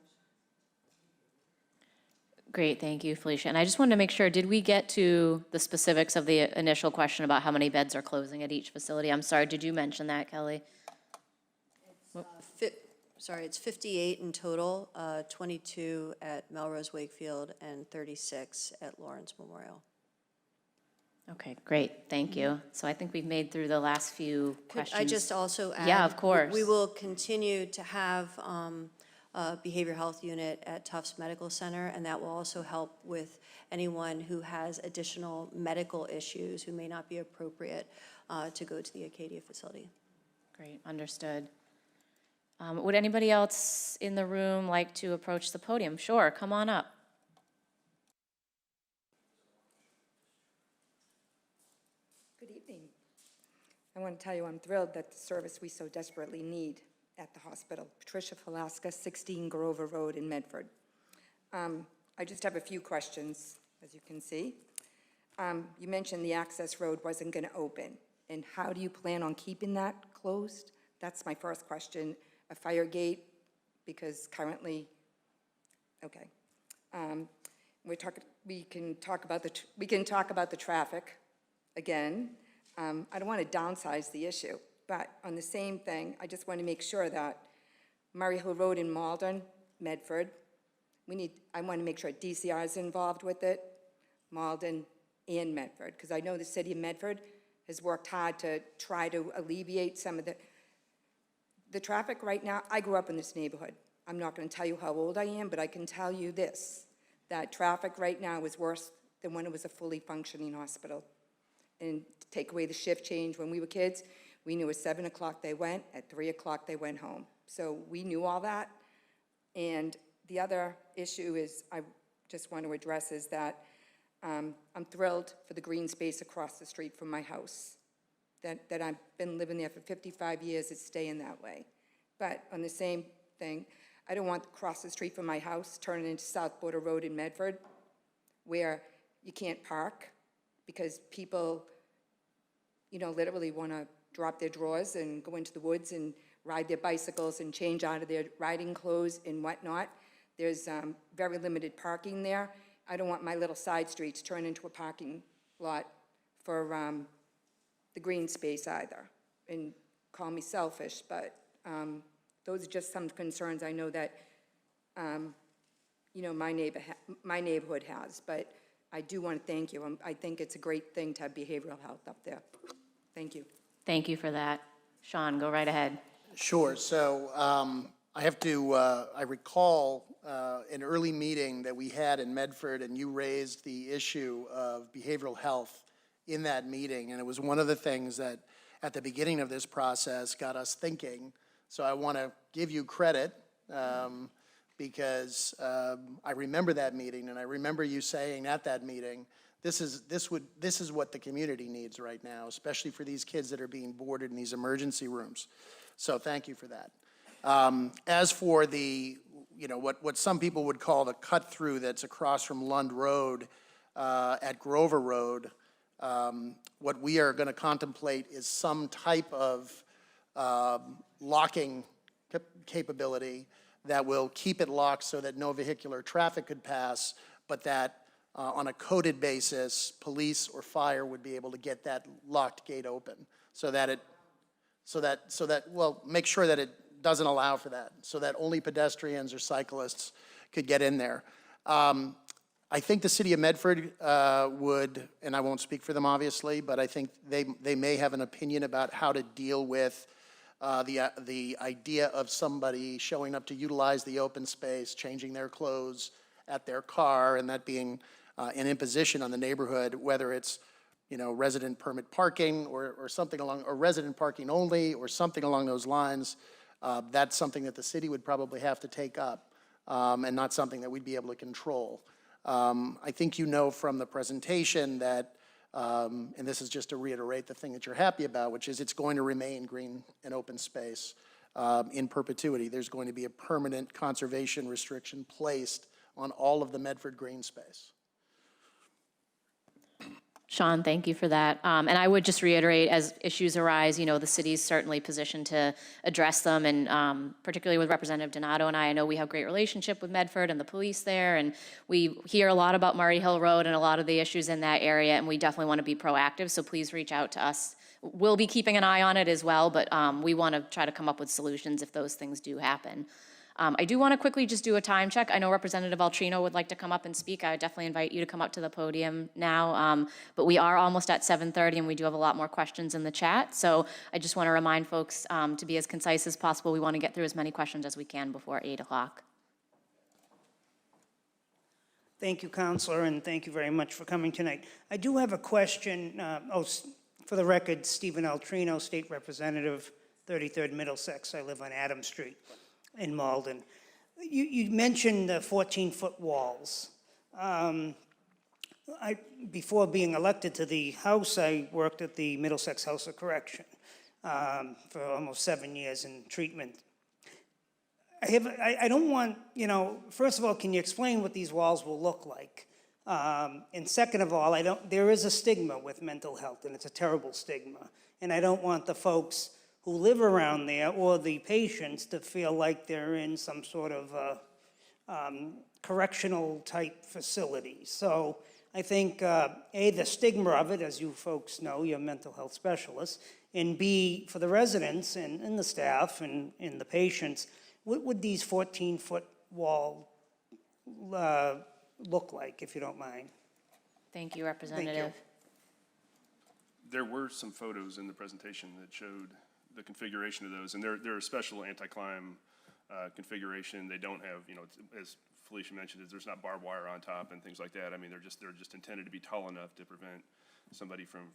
Great, thank you, Felicia. And I just wanted to make sure, did we get to the specifics of the initial question about how many beds are closing at each facility? I'm sorry, did you mention that, Kelly? It's 58 in total, 22 at Melrose Wakefield and 36 at Lawrence Memorial. Okay, great, thank you. So I think we've made through the last few questions. Could I just also add? Yeah, of course. We will continue to have a behavioral health unit at Tufts Medical Center, and that will also help with anyone who has additional medical issues who may not be appropriate to go to the Acadia facility. Great, understood. Would anybody else in the room like to approach the podium? Sure, come on up. Good evening. I want to tell you I'm thrilled that the service we so desperately need at the hospital. Patricia Falaska, 16 Grover Road in Medford. I just have a few questions, as you can see. You mentioned the access road wasn't going to open, and how do you plan on keeping that closed? That's my first question. A fire gate, because currently, okay. We can talk about the traffic again. I don't want to downsize the issue, but on the same thing, I just want to make sure that Murray Hill Road in Malden, Medford, I want to make sure DCR is involved with it, Malden and Medford, because I know the city of Medford has worked hard to try to alleviate some of the traffic right now. I grew up in this neighborhood. I'm not going to tell you how old I am, but I can tell you this, that traffic right now is worse than when it was a fully functioning hospital. And to take away the shift change, when we were kids, we knew at 7 o'clock they went, at 3 o'clock they went home. So we knew all that. And the other issue is I just want to address is that I'm thrilled for the green space across the street from my house. That I've been living there for 55 years, it's staying that way. But on the same thing, I don't want across the street from my house turning into South Border Road in Medford, where you can't park because people, literally want to drop their drawers and go into the woods and ride their bicycles and change out of their riding clothes and whatnot. There's very limited parking there. I don't want my little side streets turned into a parking lot for the green space either. And call me selfish, but those are just some concerns I know that my neighborhood has. But I do want to thank you. I think it's a great thing to have behavioral health up there. Thank you. Thank you for that. Sean, go right ahead. Sure. So I have to, I recall an early meeting that we had in Medford, and you raised the issue of behavioral health in that meeting. And it was one of the things that at the beginning of this process got us thinking. So I want to give you credit because I remember that meeting, and I remember you saying at that meeting, this is what the community needs right now, especially for these kids that are being boarded in these emergency rooms. So thank you for that. As for the, what some people would call the cut through that's across from Lund Road at Grover Road, what we are going to contemplate is some type of locking capability that will keep it locked so that no vehicular traffic could pass, but that on a coded basis, police or fire would be able to get that locked gate open so that make sure that it doesn't allow for that, so that only pedestrians or cyclists could get in there. I think the city of Medford would, and I won't speak for them obviously, but I think they may have an opinion about how to deal with the idea of somebody showing up to utilize the open space, changing their clothes at their car, and that being an imposition on the neighborhood, whether it's resident permit parking or something along, or resident parking only, or something along those lines. That's something that the city would probably have to take up, and not something that we'd be able to control. I think from the presentation that, and this is just to reiterate the thing that you're happy about, which is it's going to remain green and open space in perpetuity. There's going to be a permanent conservation restriction placed on all of the Medford green space. Sean, thank you for that. And I would just reiterate, as issues arise, the city's certainly positioned to address them, and particularly with Representative Donato and I know we have a great relationship with Medford and the police there, and we hear a lot about Murray Hill Road and a lot of the issues in that area, and we definitely want to be proactive, so please reach out to us. We'll be keeping an eye on it as well, but we want to try to come up with solutions if those things do happen. I do want to quickly just do a time check. I know Representative Altrino would like to come up and speak. I would definitely invite you to come up to the podium now. But we are almost at 7:30, and we do have a lot more questions in the chat. So I just want to remind folks to be as concise as possible. We want to get through as many questions as we can before 8 o'clock. Thank you, Counselor, and thank you very much for coming tonight. I do have a question. For the record, Stephen Altrino, State Representative, 33rd Middlesex. I live on Adams Street in Malden. You mentioned the 14-foot walls. Before being elected to the House, I worked at the Middlesex House of Correction for almost 7 years in treatment. I don't want, first of all, can you explain what these walls will look like? And second of all, there is a stigma with mental health, and it's a terrible stigma. And I don't want the folks who live around there or the patients to feel like they're in some sort of correctional type facility. So I think, A, the stigma of it, as you folks know, you're mental health specialists, and B, for the residents and the staff and the patients, what would these 14-foot wall look like, if you don't mind? Thank you, Representative. Thank you. There were some photos in the presentation that showed the configuration of those, and they're a special anti-climb configuration. They don't have, as Felicia mentioned, there's not barbed wire on top and things like that. I mean, they're just intended to be tall enough to prevent somebody from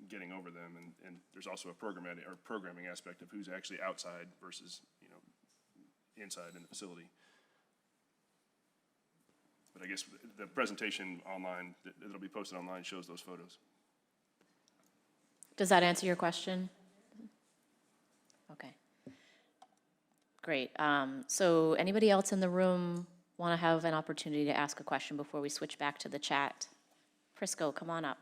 getting over them. And there's also a programming aspect of who's actually outside versus inside in the facility. But I guess the presentation online that'll be posted online shows those photos. Does that answer your question? Okay. Great. So anybody else in the room want to have an opportunity to ask a question before we switch back to the chat? Prisco, come on up.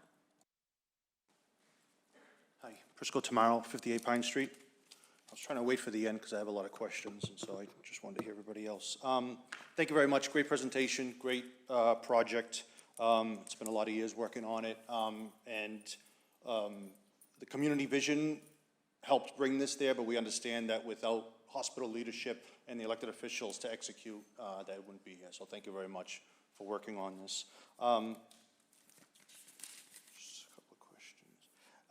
Hi, Prisco Tamaro, 58 Pine Street. I was trying to wait for the end because I have a lot of questions, and so I just wanted to hear everybody else. Thank you very much. Great presentation, great project. It's been a lot of years working on it, and the community vision helped bring this there, but we understand that without hospital leadership and the elected officials to execute, that it wouldn't be here. So thank you very much for working on this. Just a couple of questions.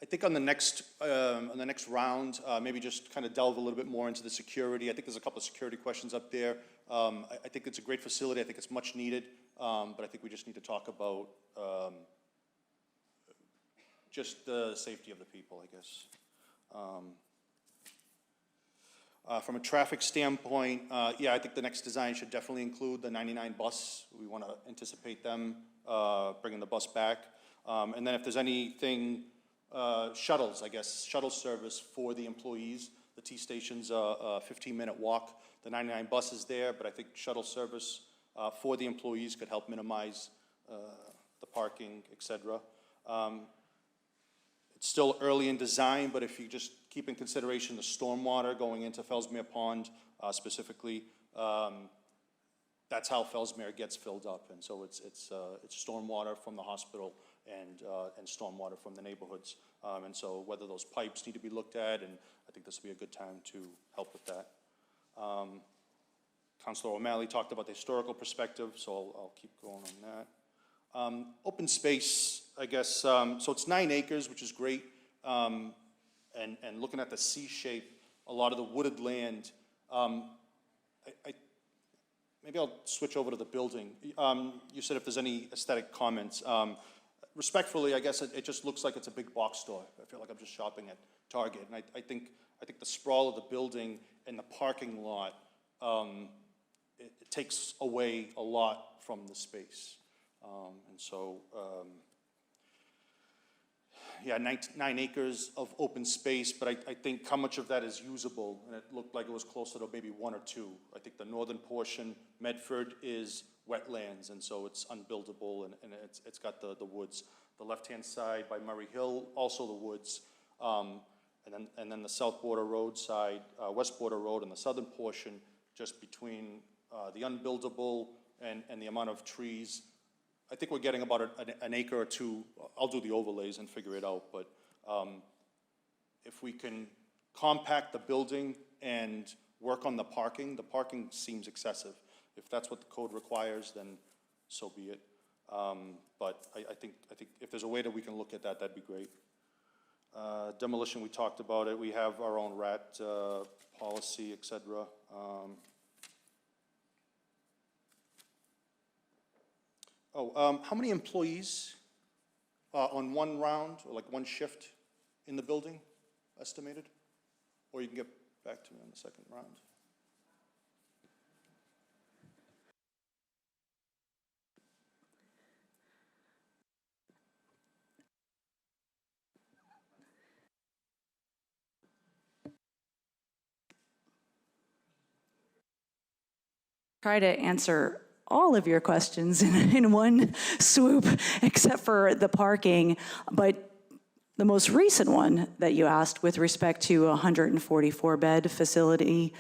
I think on the next round, maybe just kind of delve a little bit more into the security. I think there's a couple of security questions up there. I think it's a great facility. I think it's much needed, but I think we just need to talk about just the safety of the people, I guess. From a traffic standpoint, yeah, I think the next design should definitely include the 99 bus. We want to anticipate them bringing the bus back. And then if there's anything, shuttles, I guess, shuttle service for the employees. The T station's a 15-minute walk. The 99 bus is there, but I think shuttle service for the employees could help minimize the parking, et cetera. It's still early in design, but if you just keep in consideration the stormwater going into Fellsmere Pond specifically, that's how Fellsmere gets filled up. And so it's stormwater from the hospital and stormwater from the neighborhoods. And so whether those pipes need to be looked at, and I think this would be a good time to help with that. Councilor O'Malley talked about the historical perspective, so I'll keep going on that. Open space, I guess, so it's 9 acres, which is great. And looking at the C shape, a lot of the wooded land, maybe I'll switch over to the building. You said if there's any aesthetic comments. Respectfully, I guess it just looks like it's a big box store. I feel like I'm just shopping at Target. And I think the sprawl of the building and the parking lot, it takes away a lot from the space. And so, yeah, 9 acres of open space, but I think how much of that is usable? And it looked like it was closer to maybe 1 or 2. I think the northern portion, Medford, is wetlands, and so it's unbuildable, and it's got the woods. The left-hand side by Murray Hill, also the woods. And then the South Border Road side, West Border Road, and the southern portion, just between the unbuildable and the amount of trees. I think we're getting about an acre or 2. I'll do the overlays and figure it out, but if we can compact the building and work on the parking seems excessive. If that's what the code requires, then so be it. But I think if there's a way that we can look at that, that'd be great. Demolition, we talked about it. We have our own rat policy, et cetera. How many employees on one round, or like one shift in the building, estimated? Or you can get back to me on the second round. Try to answer all of your questions in one swoop, except for the parking. But the most recent one that you asked with respect to a 144-bed facility,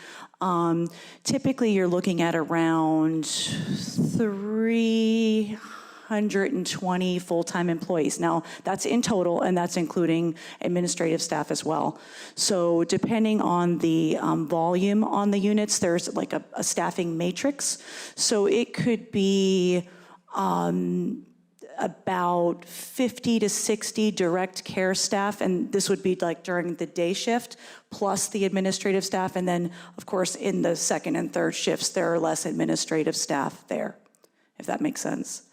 typically you're looking at around 320 full-time employees. Now, that's in total, and that's including administrative staff as well. So depending on the volume on the units, there's like a staffing matrix. So it could be about 50 to 60 direct care staff, and this would be like during the day shift, plus the administrative staff, and then, of course, in the second and third shifts, there are less administrative staff there, if that makes sense.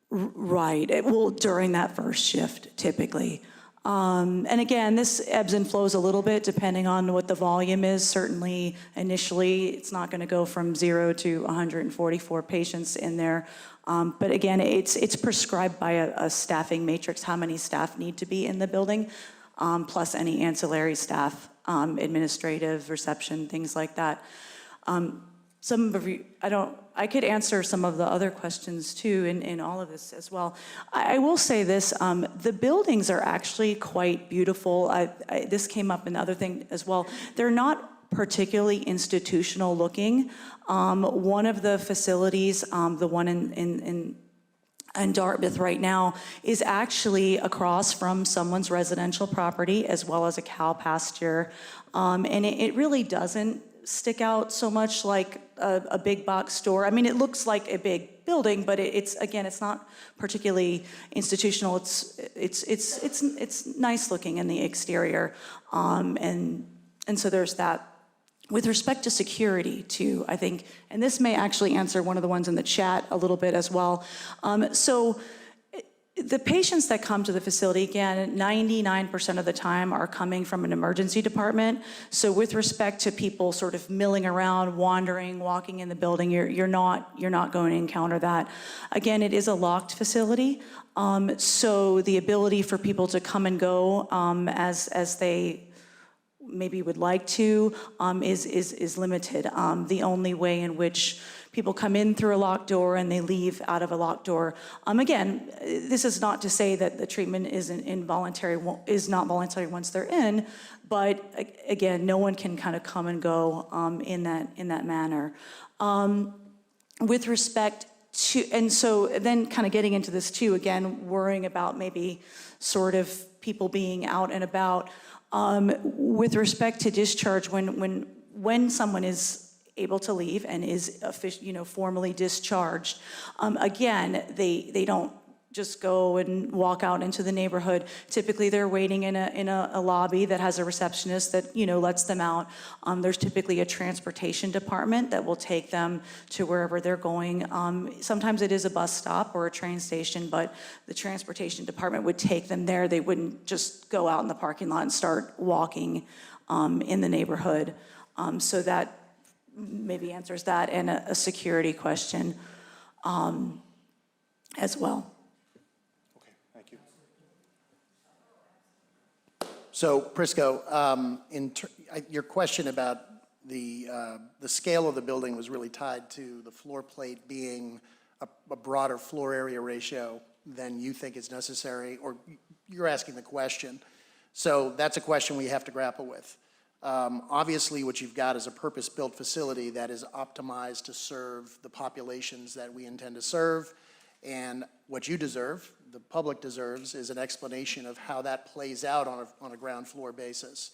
Right, well, during that first shift, typically. And again, this ebbs and flows a little bit depending on what the volume is. Certainly, initially, it's not going to go from 0 to 144 patients in there. But again, it's prescribed by a staffing matrix, how many staff need to be in the building, plus any ancillary staff, administrative, reception, things like that. Some of you, I could answer some of the other questions too in all of this as well. I will say this, the buildings are actually quite beautiful. This came up in the other thing as well. They're not particularly institutional looking. One of the facilities, the one in Dartmouth right now, is actually across from someone's residential property as well as a cow pasture. And it really doesn't stick out so much like a big box store. I mean, it looks like a big building, but it's not particularly institutional. It's nice looking in the exterior, and so there's that. With respect to security too, I think, and this may actually answer one of the ones in the chat a little bit as well. So the patients that come to the facility, again, 99% of the time are coming from an emergency department. So with respect to people sort of milling around, wandering, walking in the building, you're not going to encounter that. Again, it is a locked facility. So the ability for people to come and go as they maybe would like to is limited. The only way in which people come in through a locked door and they leave out of a locked door. Again, this is not to say that the treatment is not voluntary once they're in, but again, no one can kind of come and go in that manner. With respect to, and so then kind of getting into this too, again, worrying about maybe sort of people being out and about. With respect to discharge, when someone is able to leave and is formally discharged, again, they don't just go and walk out into the neighborhood. Typically, they're waiting in a lobby that has a receptionist that lets them out. There's typically a transportation department that will take them to wherever they're going. Sometimes it is a bus stop or a train station, but the transportation department would take them there. They wouldn't just go out in the parking lot and start walking in the neighborhood. So that maybe answers that, and a security question as well. So, Prisco, your question about the scale of the building was really tied to the floor plate being a broader floor area ratio than you think is necessary, or you're asking the question. So that's a question we have to grapple with. Obviously, what you've got is a purpose-built facility that is optimized to serve the populations that we intend to serve, and what you deserve, the public deserves, is an explanation of how that plays out on a ground floor basis.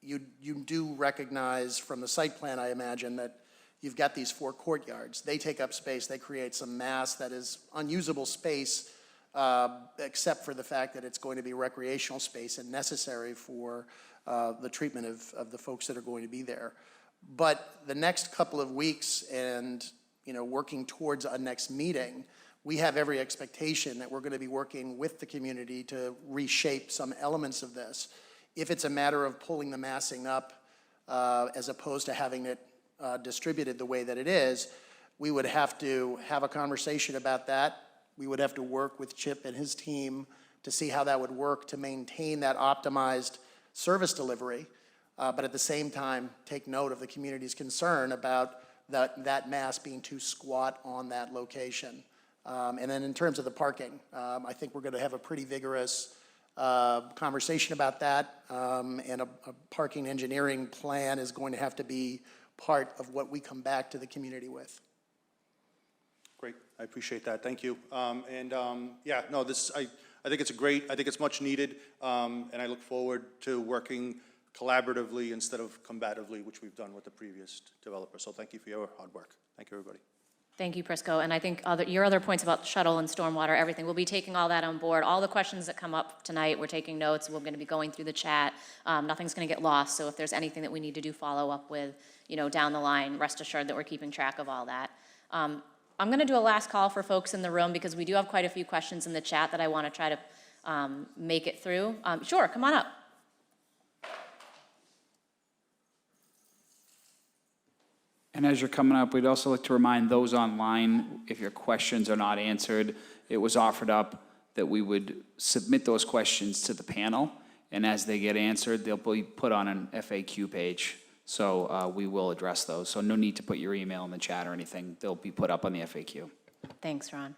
You do recognize from the site plan, I imagine, that you've got these 4 courtyards. They take up space, they create some mass that is unusable space, except for the fact that it's going to be recreational space and necessary for the treatment of the folks that are going to be there. But the next couple of weeks and working towards a next meeting, we have every expectation that we're going to be working with the community to reshape some elements of this. If it's a matter of pulling the massing up as opposed to having it distributed the way that it is, we would have to have a conversation about that. We would have to work with Chip and his team to see how that would work to maintain that optimized service delivery, but at the same time, take note of the community's concern about that mass being too squat on that location. And then in terms of the parking, I think we're going to have a pretty vigorous conversation about that, and a parking engineering plan is going to have to be part of what we come back to the community with. Great, I appreciate that, thank you. Yeah, no, I think it's much needed, and I look forward to working collaboratively instead of combatively, which we've done with the previous developer. So thank you for your hard work. Thank you, everybody. Thank you, Prisco. And I think your other points about shuttle and stormwater, everything, we'll be taking all that on board. All the questions that come up tonight, we're taking notes. We're going to be going through the chat. Nothing's going to get lost. So if there's anything that we need to do follow up with, down the line, rest assured that we're keeping track of all that. I'm going to do a last call for folks in the room because we do have quite a few questions in the chat that I want to try to make it through. Sure, come on up. And as you're coming up, we'd also like to remind those online, if your questions are not answered, it was offered up that we would submit those questions to the panel, and as they get answered, they'll be put on an FAQ page. So we will address those. So no need to put your email in the chat or anything. They'll be put up on the FAQ. Thanks, Ron.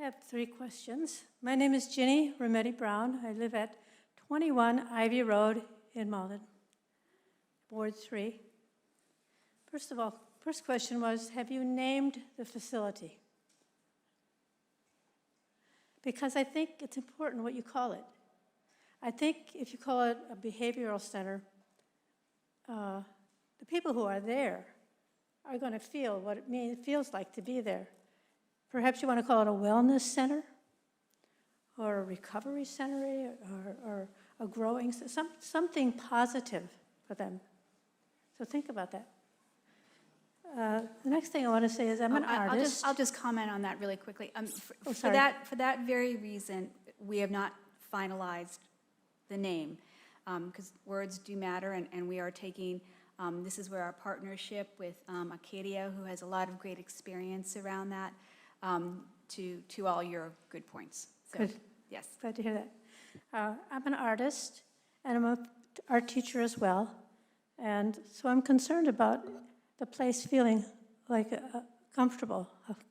I have 3 questions. My name is Ginny Rometti Brown. I live at 21 Ivy Road in Malden, Ward 3. First of all, first question was, have you named the facility? Because I think it's important what you call it. I think if you call it a behavioral center, the people who are there are going to feel what it feels like to be there. Perhaps you want to call it a wellness center, or a recovery center, or a growing, something positive for them. So think about that. The next thing I want to say is I'm an artist. I'll just comment on that really quickly. For sorry. that very reason, we have not finalized the name, because words do matter, and we are taking, this is where our partnership with Acadia, who has a lot of great experience around that, to all your good points. So, Good. yes. Glad to hear that. I'm an artist, and I'm an art teacher as well. And so I'm concerned about the place feeling like comfortable,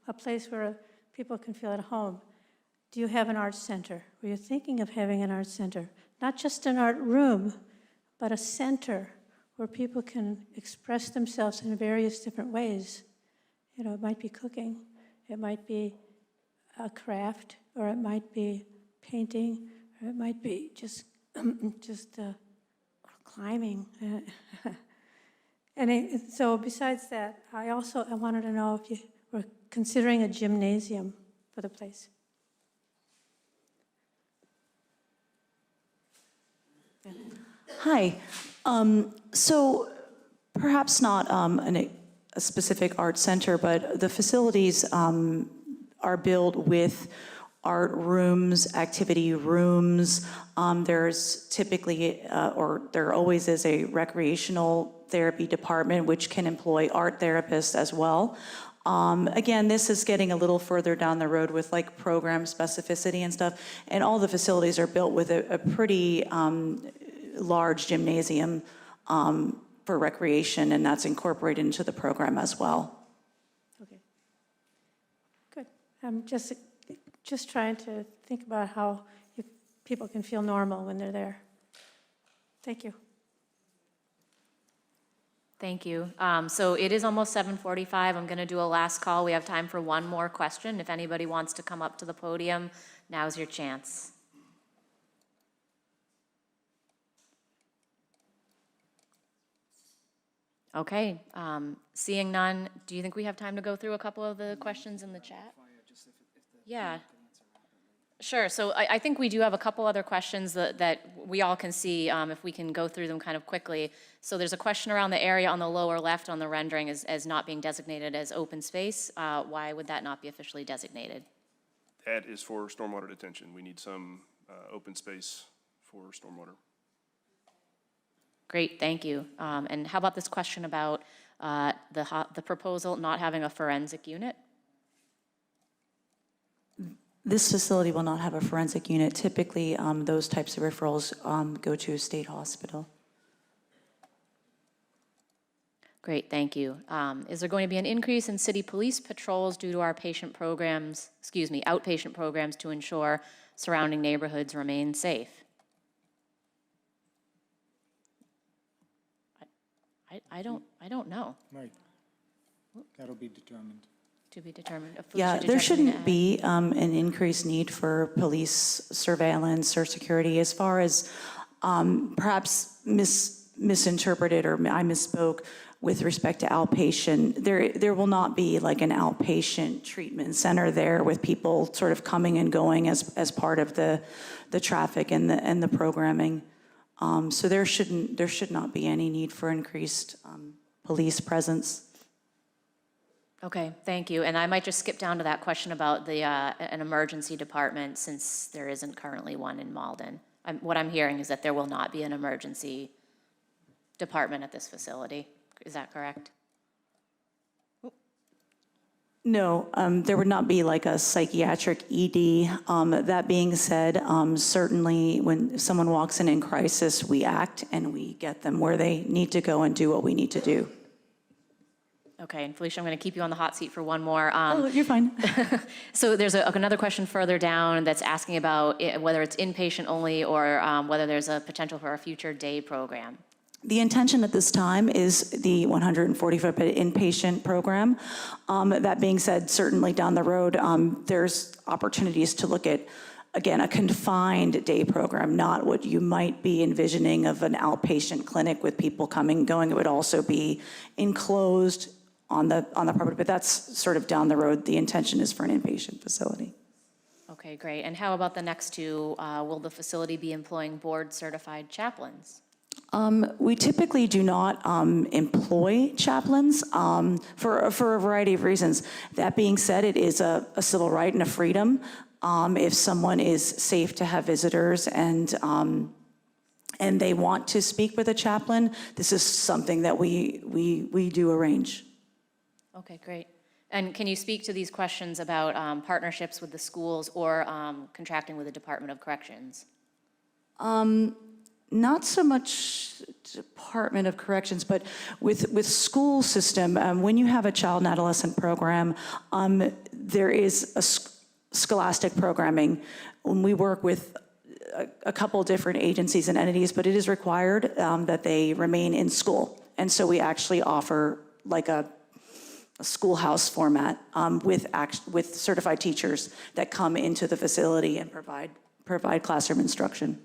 a place where people can feel at home. Do you have an art center? Were you thinking of having an art center? Not just an art room, but a center where people can express themselves in various different ways. You know, it might be cooking, it might be a craft, or it might be painting, or it might be just climbing. So besides that, I wanted to know if you were considering a gymnasium for the place. Yeah. Hi. So perhaps not a specific art center, but the facilities are built with art rooms, activity rooms. There's typically, or there always is, a recreational therapy department which can employ art therapists as well. Again, this is getting a little further down the road with like program specificity and stuff. And all the facilities are built with a pretty large gymnasium for recreation, and that's incorporated into the program as well. Okay. Good. I'm just trying to think about how people can feel normal when they're there. Thank you. Thank you. So it is almost 7:45. I'm going to do a last call. We have time for one more question. If anybody wants to come up to the podium, now's your chance. Okay. Seeing none, do you think we have time to go through a couple of the questions in the chat? Yeah. Sure. So I think we do have a couple other questions that we all can see, if we can go through them kind of quickly. So there's a question around the area on the lower left on the rendering as not being designated as open space. Why would that not be officially designated? That is for stormwater detention. We need some open space for stormwater. Great, thank you. And how about this question about the proposal not having a forensic unit? This facility will not have a forensic unit. Typically, those types of referrals go to a state hospital. Great, thank you. Is there going to be an increase in city police patrols due to our outpatient programs to ensure surrounding neighborhoods remain safe? I don't know. Right. That'll be determined. To be determined. Yeah, there shouldn't be an increased need for police surveillance or security. As far as perhaps misinterpreted, or I misspoke with respect to outpatient, there will not be like an outpatient treatment center there with people sort of coming and going as part of the traffic and the programming. So there should not be any need for increased police presence. Okay, thank you. And I might just skip down to that question about an emergency department, since there isn't currently one in Malden. What I'm hearing is that there will not be an emergency department at this facility. Is that correct? No, there would not be like a psychiatric ED. That being said, certainly when someone walks in crisis, we act and we get them where they need to go and do what we need to do. Okay, and Felicia, I'm going to keep you on the hot seat for one more. You're fine. So there's another question further down that's asking about whether it's inpatient only or whether there's a potential for a future day program. The intention at this time is the 145-bed inpatient program. That being said, certainly down the road, there's opportunities to look at again, a confined day program, not what you might be envisioning of an outpatient clinic with people coming and going. It would also be enclosed on the property, but that's sort of down the road. The intention is for an inpatient facility. Okay, great. And how about the next two? Will the facility be employing board-certified chaplains? We typically do not employ chaplains for a variety of reasons. That being said, it is a civil right and a freedom. If someone is safe to have visitors and they want to speak with a chaplain, this is something that we do arrange. Okay, great. And can you speak to these questions about partnerships with the schools or contracting with the Department of Corrections? Not so much Department of Corrections, but with school system, when you have a child and adolescent program, there is a scholastic programming. When we work with a couple different agencies and entities, but it is required that they remain in school. And so we actually offer like a schoolhouse format with certified teachers that come into the facility and provide classroom instruction.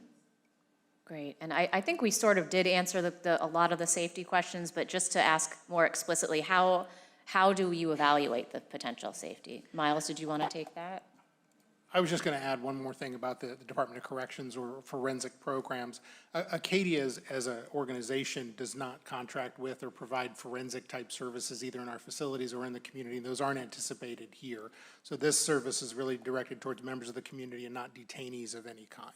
Great. And I think we sort of did answer a lot of the safety questions, but just to ask more explicitly, how do you evaluate the potential safety? Miles, did you want to take that? I was just going to add one more thing about the Department of Corrections or forensic programs. Acadia as an organization does not contract with or provide forensic type services either in our facilities or in the community. Those aren't anticipated here. So this service is really directed towards members of the community and not detainees of any kind.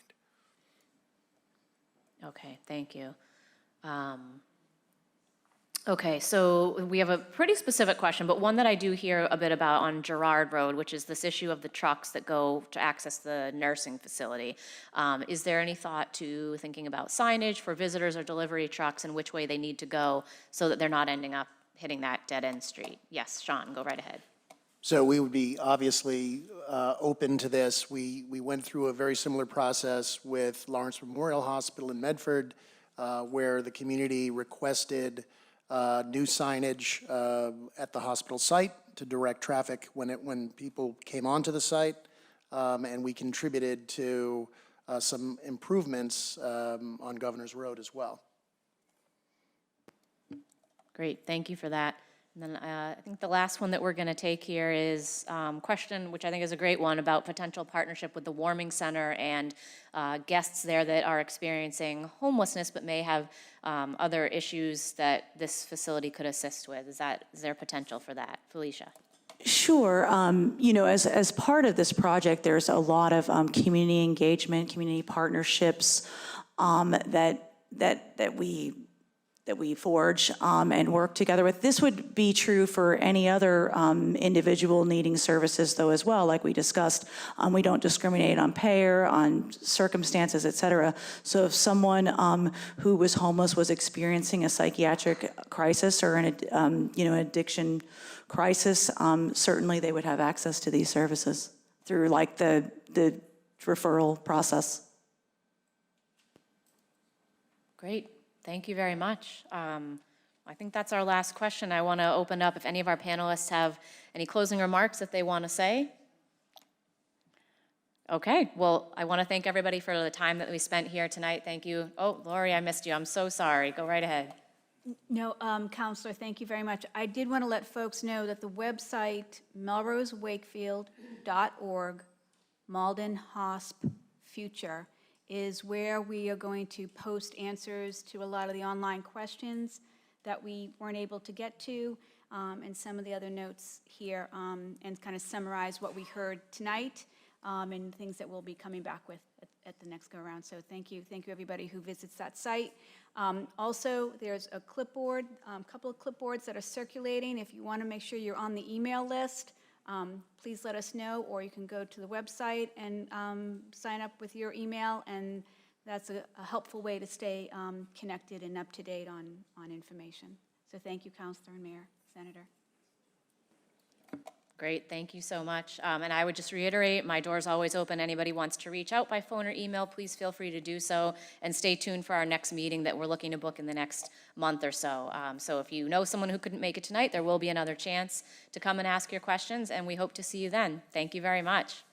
Okay, thank you. Okay, so we have a pretty specific question, but one that I do hear a bit about on Girard Road, which is this issue of the trucks that go to access the nursing facility. Is there any thought to thinking about signage for visitors or delivery trucks and which way they need to go so that they're not ending up hitting that dead-end street? Yes, Sean, go right ahead. So we would be obviously open to this. We went through a very similar process with Lawrence Memorial Hospital in Medford, where the community requested new signage at the hospital site to direct traffic when people came onto the site, and we contributed to some improvements on Governor's Road as well. Great, thank you for that. And then I think the last one that we're going to take here is a question, which I think is a great one, about potential partnership with the Warming Center and guests there that are experiencing homelessness but may have other issues that this facility could assist with. Is there potential for that? Felicia? Sure. As part of this project, there's a lot of community engagement, community partnerships that we forge and work together with. This would be true for any other individual needing services, though, as well. Like we discussed, we don't discriminate on payer, on circumstances, et cetera. So if someone who was homeless was experiencing a psychiatric crisis or an addiction crisis, certainly they would have access to these services through like the referral process. Great. Thank you very much. I think that's our last question. I want to open up if any of our panelists have any closing remarks that they want to say. Okay, well, I want to thank everybody for the time that we spent here tonight. Thank you. Oh, Lori, I missed you. I'm so sorry. Go right ahead. No, Counselor, thank you very much. I did want to let folks know that the website, MelroseWakefield.org, Malden Hosp Future, is where we are going to post answers to a lot of the online questions that we weren't able to get to, and some of the other notes here, and kind of summarize what we heard tonight, and things that we'll be coming back with at the next go-around. So thank you everybody who visits that site. Also, there's a clipboard, couple of clipboards that are circulating. If you want to make sure you're on the email list, please let us know, or you can go to the website and sign up with your email, and that's a helpful way to stay connected and up to date on information. So thank you, Councilor and Mayor, Senator. Great, thank you so much. And I would just reiterate, my door's always open. Anybody wants to reach out by phone or email, please feel free to do so. And stay tuned for our next meeting that we're looking to book in the next month or so. So if you know someone who couldn't make it tonight, there will be another chance to come and ask your questions, and we hope to see you then. Thank you very much.